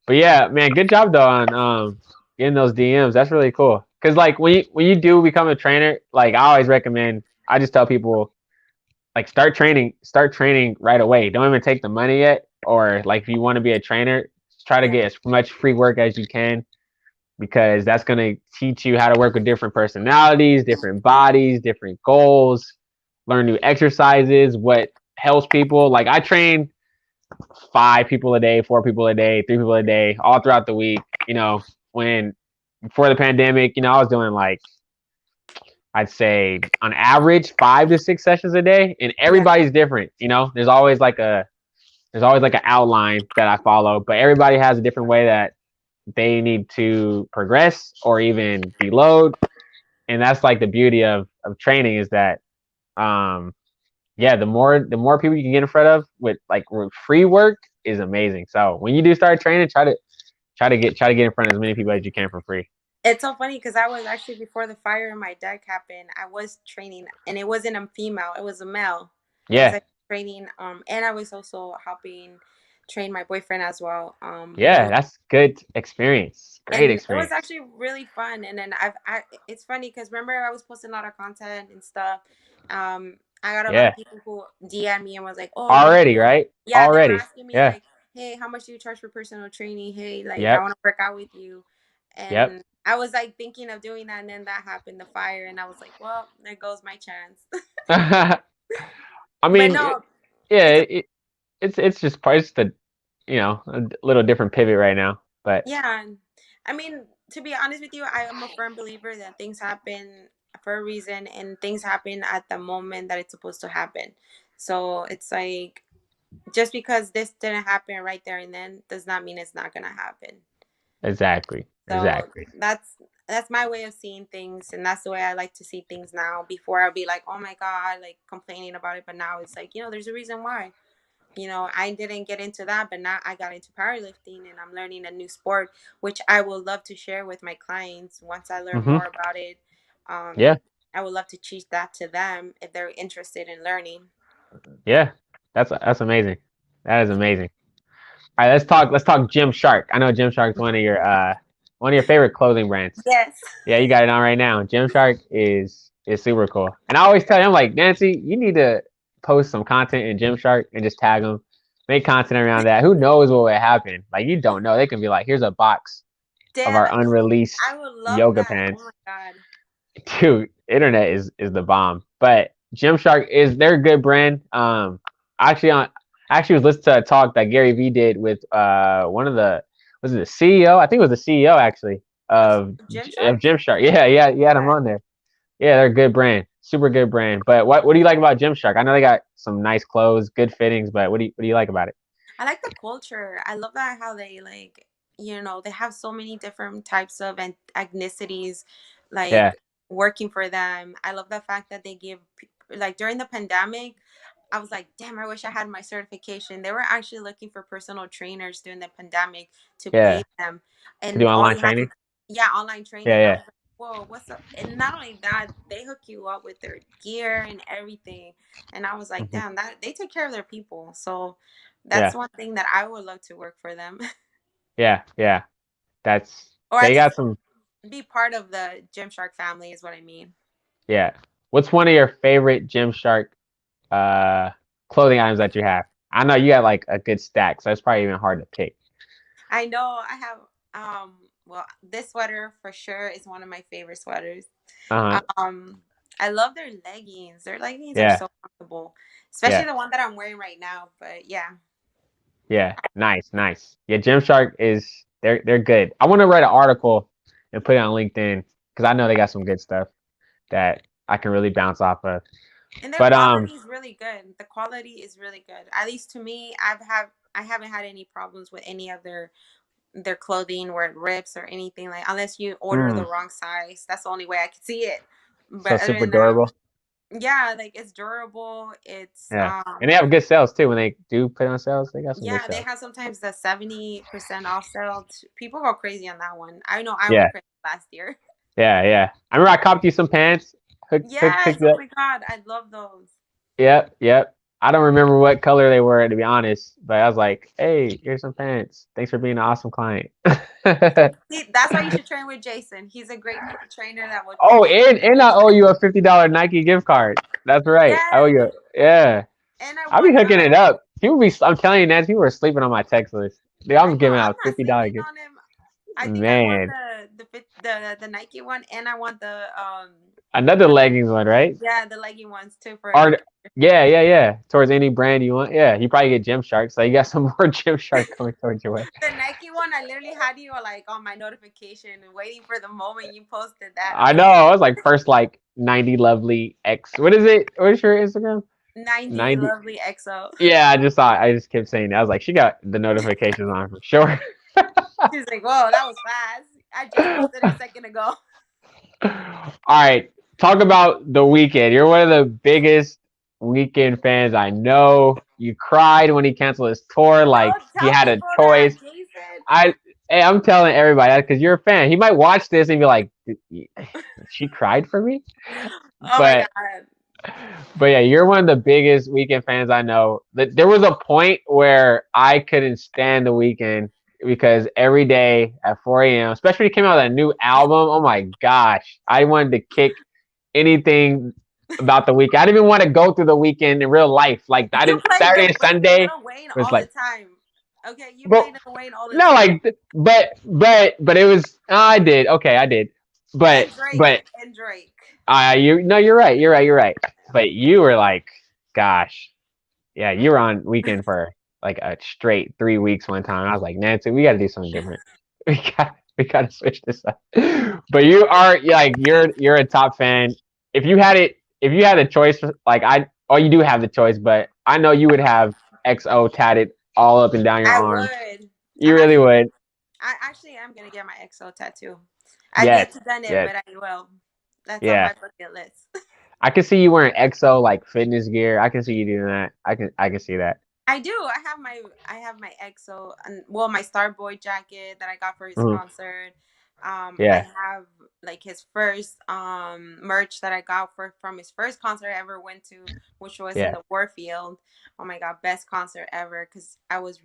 But yeah, man, good job though on getting those DMs. That's really cool. Cause like when you do become a trainer, like I always recommend. I just tell people like start training right away. Don't even take the money yet. Or like if you want to be a trainer, try to Yeah, get as much free work as you can because that's gonna teach you how to work with different personalities, different bodies, different goals. Learn new exercises, what helps people. Like I train 5 people a day, 4 people a day, 3 people a day, all throughout the week. When before the pandemic, I was doing like I'd say on average 5 to 6 sessions a day, and yeah, everybody's different. There's always like an outline that I follow, but everybody has a different way that they need to progress or even deload, and that's like the beauty of training is that yeah, the more people you can get in front of with free work is amazing. So when you do start training, try to get in front of as many people as you can for free. it's so funny because I was actually before the fire in my deck happened. I was training, and it wasn't a female; it was a male. I was Yeah, like training, and I was also helping train my boyfriend as well. yeah, that's good experience. Great And it was experience. actually really fun. And then it's funny because remember I was posting a lot of content and stuff. I got a lot of Yeah, people who DM me and was like, "Oh, already, right? yeah." They were Already. asking me Yeah. like, "Hey, how much do you charge for personal training? Hey, like I Yep. want to work out with you." Yep. And I was like thinking of doing that, and then that happened, the fire, and I was like, "Well, there goes my chance." I But mean, no, yeah, it's a it's just it's the a little different pivot right now, but yeah. I mean, to be honest with you, I am a firm believer that things happen for a reason and things happen at the moment that it's supposed to happen. So it's like just because this didn't happen right there and then does not mean it's not gonna happen. exactly, So exactly, that's my way of seeing things, and that's the way I like to see things now. Before I'll be like, oh my god, like complaining about it, but now it's like, there's a reason why. I didn't get into that, but now I got into powerlifting and I'm learning a new sport, which I will love to share with my clients once I learn hmm more about it. yeah, I would love to teach that to them if they're interested in learning. yeah. That's amazing. That is amazing. All right, let's talk Gymshark. I know Gymshark's one of your favorite clothing brands. Yes. Yeah, you got it on right now. Gymshark is super cool, and I always tell him like Nancy, you need to post some content in Gymshark and just tag them, make content around that. Who knows what would happen? Like you don't know. They can be like, here's a box of our Damn, unreleased I would love yoga that. Oh my pants. God. Dude, internet is the bomb. But Gymshark they're a good brand. Actually on I actually was listening to a talk that Gary Vee did with one of the was it the CEO? I think it was the CEO actually Of of Gymshark? Gymshark. Yeah, yeah, you had him Okay. on there. Yeah, they're a good brand, super good brand. But what do you like about Gymshark? I know they got some nice clothes, good fittings, but what do you like about it? I like the culture. I love that how they like, they have so many different types of ethnicities, Yeah, like working for them. I love the fact that they give, like during the pandemic, I was like, damn, I wish I had my certification. They were actually looking for personal trainers during the pandemic to pay yeah. them, To do and all online you had to, training. yeah, online Yeah, training. I yeah. was like, whoa, what's up? And not only that, they hook you up with their gear and everything. And I was like, hmm damn, that they take care of their people. So that's Yeah, one thing that I would love to work for them, yeah, yeah. That's or at they least got some. be part of the Gymshark family, is what I mean. Yeah. What's one of your favorite Gymshark uh clothing items that you have? I know you got like a good stack, so it's probably even hard to pick. I know I have. Well, this sweater for sure is one of my favorite sweaters. Uh-huh. Um, I love their leggings. Their leggings are Yeah. so comfortable, especially Yeah. the one that I'm wearing right now. But yeah, Yeah. Nice. Nice. Yeah. Gymshark is they're good. I want to write an article and put it on LinkedIn because I know they got some good stuff that I can really bounce off of. and their But quality is really good. The quality is really good. At least to me, I haven't had any problems with any of their clothing where it rips or anything like unless you order the mm, wrong size. That's the only way I can see it. so But other super than that, durable. yeah, like it's durable. It's Yeah. And they have good sales too. When they do put on sales, they got some good yeah, they sales. have sometimes the 70% off sale. People go crazy on that one. I know I Yeah. went crazy last year. Yeah. Yeah. I remember I copped you some pants. Yes, Hooked oh up. my god, I love those. Yep, yep. I don't remember what color they were to be honest, but I was like, "Hey, here's some pants. Thanks for being an awesome client." See, that's why you should train with Jason. He's a great trainer that will Oh, give and I owe you a $50 Nike gift card. That's right. I owe yes, you. Yeah, and I I'll be won. hooking it up. People be. I'm telling you, Nancy, people are sleeping on my text list. Dude, I I'm know giving I'm out not $50 sleeping gift. on him. I think I want Man, the Nike one, and I want another the leggings one, right? yeah the legging ones too for Or like yeah, yeah, yeah. Towards any brand you want. Yeah, you probably get Gymshark, so you got some more Gymshark coming towards your way. the Nike one. I literally had you like on my notification and waiting for the moment you posted that. I I was know. like I was like first like 90 lovely X. What is it? What is your Instagram? 90 90. lovely XO. Yeah, I just saw it. I just kept saying that. I was like, she got the notifications on for sure. She's like, whoa, that was fast. I just posted it a second ago. All right. Talk about the Weeknd. You're one of the biggest Weeknd fans I know. You cried when he canceled his tour, like Don't he tell had a people that, choice. Jason. I Hey, I'm telling everybody that because you're a fan. He might watch this and be like, she cried for me? Oh my But god. But yeah, you're one of the biggest Weekend fans I know. There was a point where I couldn't stand the Weekend because every day at 4 a.m., especially when he came out with a new album, oh my gosh, I wanted to kick anything about the weekend. I didn't even want to go through the weekend in real life. Like I You didn't play Saturday and Sunday Little Wayne was all the like, time. Okay, you but play Little Wayne all the no, time. like, but it was I did okay, I did, And Drake. but And Drake. you no, you're right. But you were like, gosh. Yeah, you were on Weekend for like a straight 3 weeks one time. I was like, Nancy, we got to do something different. We got to switch this up. But you are like you're a top fan. If you had a choice, like oh, you do have the choice, but I know you would have XO tatted all up and down your I arm. would. You really would. I actually am gonna get my XO tattoo. I've Yes, yet to done it, yes, but I will. That's on yeah. my bucket list. I can see you wearing XO like fitness gear. I can see you doing that. I can see that. I do. I have my EXO and well my Starboy jacket that I got for his Mhm. concert. I Yeah, have like his first merch that I got from his first concert I ever went to, which was in yeah. the Warfield. Oh my god, best concert ever because I was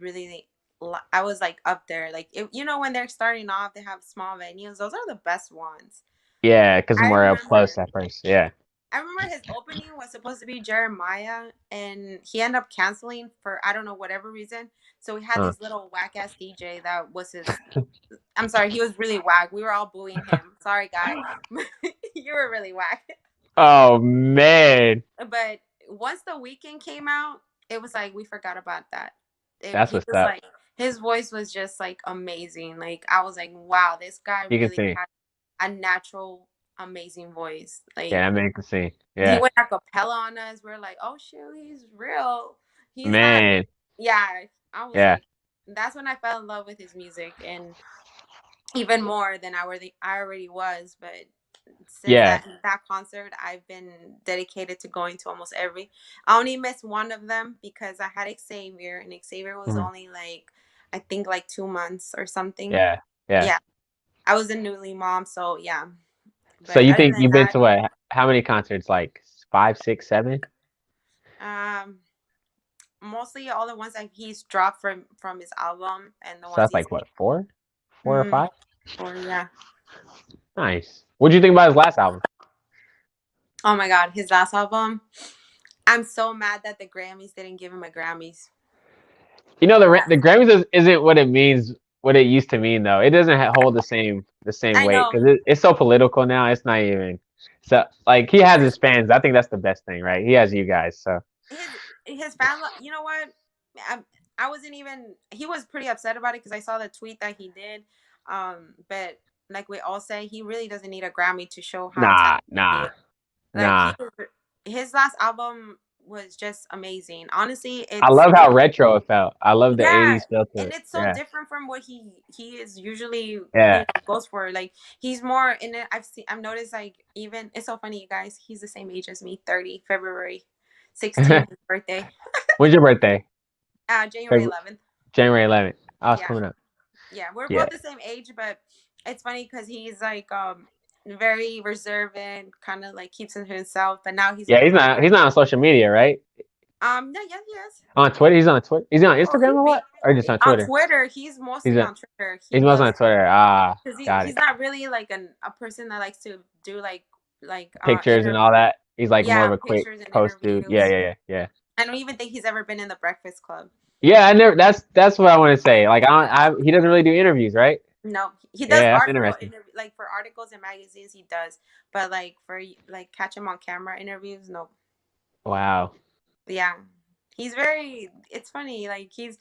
like up there. Like you know when they're starting off, they have small venues. Those are the best ones. Yeah, because I more up remember. close at first. Yeah. I remember his opening was supposed to be Jeremiah, and he ended up canceling for I don't know whatever reason. So we had Huh. this little whack ass DJ that was his. I'm sorry, he was really whack. We were all booing him. Sorry, guy, you were really whack. Oh man, But once the weekend came out, it was like we forgot about that. that's He what's was up. like his voice was just like amazing. Like I was like, wow, this guy You can really see. had a natural, amazing voice. Yeah, Like that man can see. he Yeah, went a cappella on us. We're like, oh shoot, he's real. He's not. man. Yeah, I was Yeah. like, that's when I fell in love with his music, and even more than I already was. But since Yeah. that concert, I've been dedicated to going to almost every. I only missed one of them because I had Xavier, and Xavier was Mhm. only like I think like 2 months or something. Yeah. Yeah. Yeah, I was a newly mom, so yeah. So But you other think than you've been that, to what? How many concerts? Like five, six, seven? mostly all the ones that he's dropped from his album and the So ones that's he's like what, four? Four or mm, five? or yeah. Nice. What'd you think about his last album? Oh my god, his last album. I'm so mad that the Grammys didn't give him a Grammys. You know, the Yes. Grammys isn't what it means what it used to mean though. It doesn't hold the same I weight know because it's so political now. It's not even so like he has his fans. I think that's the best thing, right? He has you guys. So his his fan. You know what? I, I wasn't even. He was pretty upset about it because I saw the tweet that he did. But like we all say, he really doesn't need a Grammy to show how nah, talented he nah, is. Like nah. his last album was just amazing. Honestly, I it's love how retro it felt. I love the yeah, '80s feel to and it. it's so Yeah, different from what he is usually yeah, goes for. Like he's more in it. I've noticed like even it's so funny, you guys. He's the same age as me, 30, February 16th, his birthday. When's your birthday? January 11th. January 11th. Oh, it's Yeah, coming up. yeah, we're Yeah, both the same age, but it's funny because he's like very reserved and kind of like keeps it to himself. But now he's yeah. gonna be He's not on social media, right? yeah, yes, yes. On Twitter, he's on Twitter. He's on Oh, Instagram or what? Or just on on Twitter? Twitter. He's He's mostly on. on Twitter. He He's mostly does on Twitter. Ah, because got he's it. not really like a person that likes to do like Pictures and interview. all that. He's like more Yeah, of a quick pictures and post dude. Yeah, interviews. yeah, yeah, yeah. I don't even think he's ever been in the Breakfast Club. Yeah, I never. That's what I want to say. Like, he doesn't really do interviews, right? No, he does Yeah, that's article interesting. interview like for articles and magazines. He does, but like for like catch him on camera interviews, no. Wow. Yeah, he's very. It's funny. Like he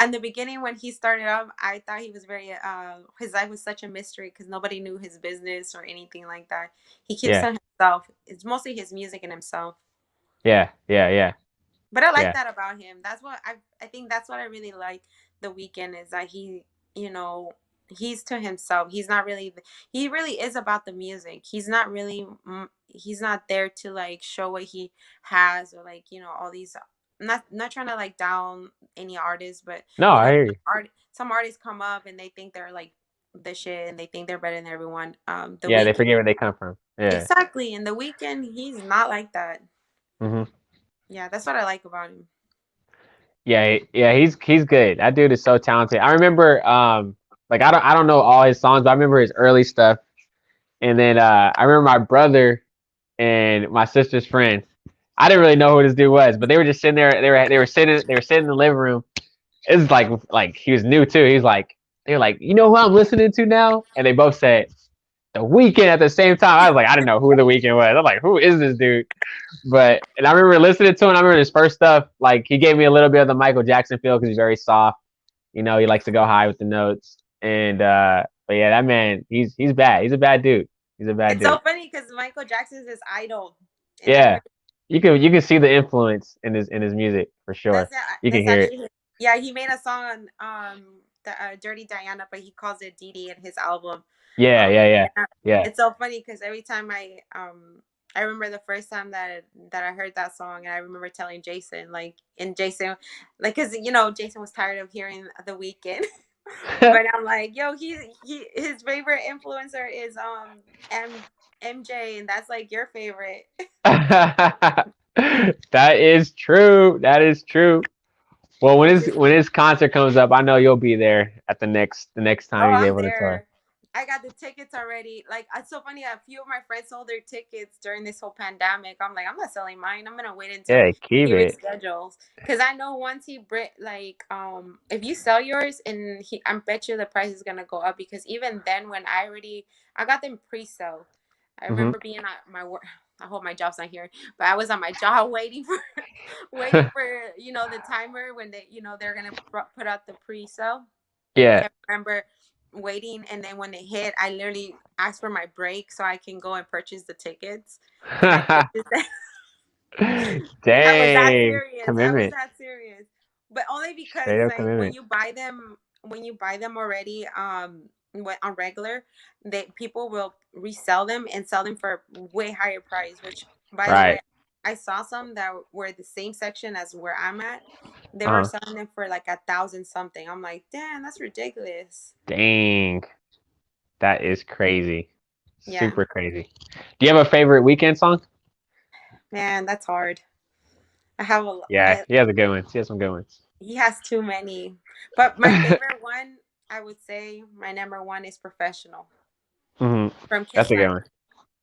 in the beginning when he started up, I thought he was very his life was such a mystery because nobody knew his business or anything like that. He keeps Yeah, to himself. It's mostly his music and himself. yeah, yeah, yeah, But I like yeah. that about him. That's what I think that's what I really like the Weeknd is that you know, he's to himself. He's not really he really is about the music. He's not really he's not there to like show what he has or like, all these not trying to like down any artist, but No, I hear you. some artists come up and they think they're like the shit and they think they're better than everyone. The Yeah, they Weeknd forget where they come from. Yeah. exactly, and the Weeknd he's not like that. Hmm. Yeah, that's what I like about him. Yeah, yeah. He's good. That dude is so talented. I remember, like I don't know all his songs, but I remember his early stuff. And then I remember my brother and my sister's friend. I didn't really know who this dude was, but they were just sitting there. They were sitting in the living room. It was like he was new too. He's like they were like, you know who I'm listening to now? And they both said The Weeknd at the same time. I was like, I didn't know who The Weeknd was. I'm like, who is this dude? But and I remember listening to him. I remember his first stuff. Like he gave me a little bit of the Michael Jackson feel because he's very soft. You know, he likes to go high with the notes. And but yeah, that man, he's bad. He's a bad dude. He's a bad It's so dude. funny because Michael Jackson's his idol, and Yeah, you can see the influence in his music for sure. You can that's hear it. actually yeah. He made a song the Dirty Diana, but he calls it Dee Dee in his album. Yeah, yeah, yeah, Yeah. yeah. It's so funny because every time I remember the first time that I heard that song, and I remember telling Jason and Jason because Jason was tired of hearing The Weeknd. But I'm like, yo, his favorite influencer is MJ, and that's like your favorite. That is true. That is true. Well, Which is when his concert comes up, I know you'll be there at the next oh, time he's I'm able to tour. there. I got the tickets already. Like it's so funny. A few of my friends sold their tickets during this whole pandemic. I'm like, I'm not selling mine. I'm gonna wait until Yeah, keep he it. reschedules because I know once if you sell yours and I bet you the price is gonna go up because even then when I got them pre-sale. I Hmm. remember being at my work. I hope my job's not here, but I was on my job waiting for waiting for the timer when they're gonna put out the pre-sale. Yeah. I remember waiting, and then when it hit, I literally asked for my break so I can go and purchase the tickets, and I purchased them. I was that Dang, serious. I was commitment. that serious, but only because Straight up like commitment. when you buy them already, on regular, people will resell them and sell them for way higher price. Which, by the way, Right. I saw some that were the same section as where I'm at. They were Uh-huh. selling them for like 1,000 something. I'm like, damn, that's ridiculous. Dang, that is crazy. Yeah, Super crazy. Do you have a favorite weekend song? man, that's hard. I have a, Yeah, I, he has a good one. He has some good ones. he has too many, but my favorite one, I would say, my number one is Professional Hmm. from That's Kiss a good 9. one.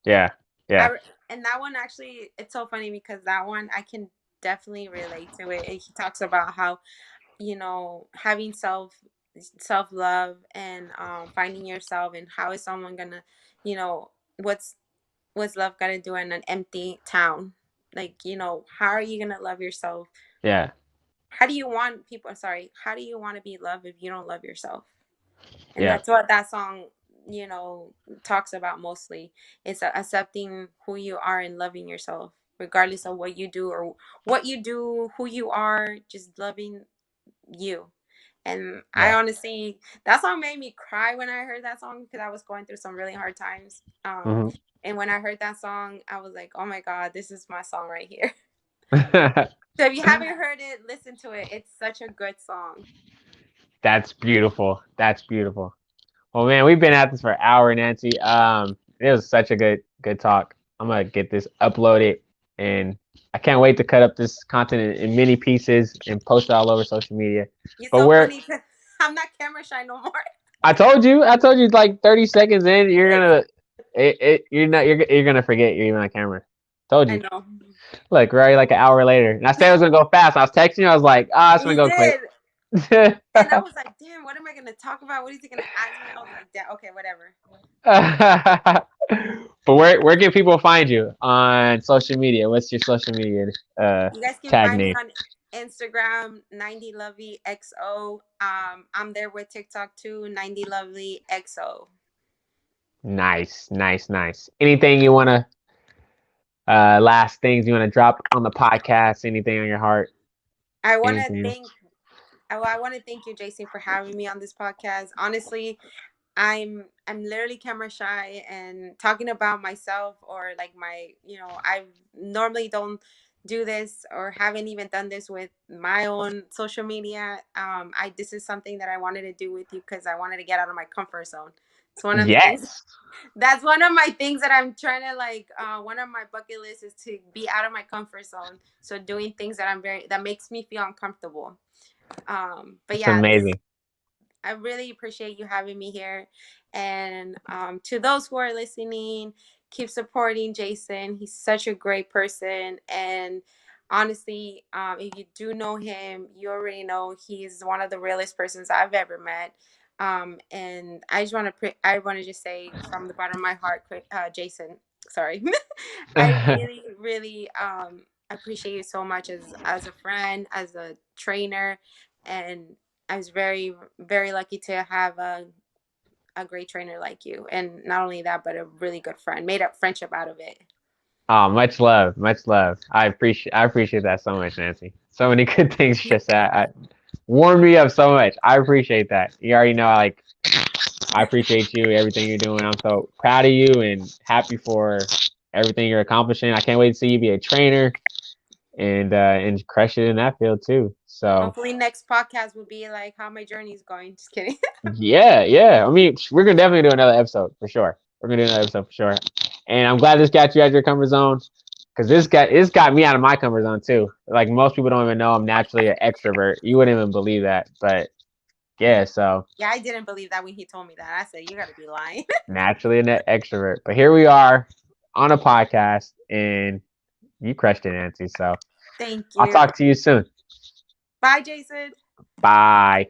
Yeah, I yeah. re- and that one actually, it's so funny because that one I can definitely relate to it. He talks about how having self. self-love and finding yourself, and how is someone gonna, you know, what's love gonna do in an empty town? Like, how are you gonna love yourself? Yeah. How do you want people, sorry, how do you want to be loved if you don't love yourself? And Yeah. that's what that song, talks about mostly. It's accepting who you are and loving yourself regardless of what you do, or who you are, just loving you. And I Yeah. honestly, that song made me cry when I heard that song, because I was going through some really hard times. Hmm. And when I heard that song, I was like, oh my God, this is my song right here. So if you haven't heard it, listen to it. It's such a good song. That's beautiful. That's beautiful. Well, man, we've been at this for an hour, Nancy. It was such a good talk. I'm gonna get this uploaded, and I can't wait to cut up this content in many pieces and post it all over social media. You're But so we're funny, 'cause I'm not camera shy no more. I told you like 30 seconds in, you're gonna forget you're even on camera. Told I you. know. Look, right, like an hour later, and I said I was gonna go fast. I was texting you. I was like, it's gonna You go quick. did. And I was like, damn, what am I going to talk about? What is he going to ask me? I was like, damn, okay, whatever. But where can people find you on social media? What's your social media You guys can tag find me name? on Instagram, 90lovelyxo. I'm there with TikTok too, 90lovelyxo. Nice, nice, nice. Anything you wanna last things you wanna drop on the podcast? Anything on your heart? I want to Anything? thank I want to thank you, Jason, for having me on this podcast. Honestly, I'm literally camera shy, and talking about myself, or like I normally don't do this, or haven't even done this with my own social media. I This is something that I wanted to do with you, because I wanted to get out of my comfort zone. It's one of the things. Yes. That's one of my things that I'm trying to, like, one of my bucket lists is to be out of my comfort zone. So doing things that makes me feel uncomfortable. But It's yeah, amazing. I really appreciate you having me here. And to those who are listening, keep supporting Jason. He's such a great person. And honestly, if you do know him, you already know he's one of the realest persons I've ever met. And I want to just say from the bottom of my heart, Jason, sorry, I really, really appreciate you so much as a friend, as a trainer, and I was very, very lucky to have a great trainer like you. And not only that, but a really good friend. Made up friendship out of it. Oh, much love, much love. I appreciate that so much, Nancy. So many good things just warmed me up so much. I appreciate that. You already know, I appreciate you, everything you're doing. I'm so proud of you and happy for everything you're accomplishing. I can't wait to see you be a trainer and crush it in that field too. So Hopefully next podcast will be like how my journey is going. Just kidding. yeah, yeah. I mean, we're gonna definitely do another episode for sure. We're gonna do another episode for sure. And I'm glad this got you out of your comfort zone, because this got me out of my comfort zone too. Like most people don't even know I'm naturally an extrovert. You wouldn't even believe that, but yeah. So Yeah, I didn't believe that when he told me that. I said, you got to be lying. naturally an extrovert, but here we are on a podcast, and you crushed it, Nancy. So Thank I'll you. talk to you soon. Bye, Jason. Bye.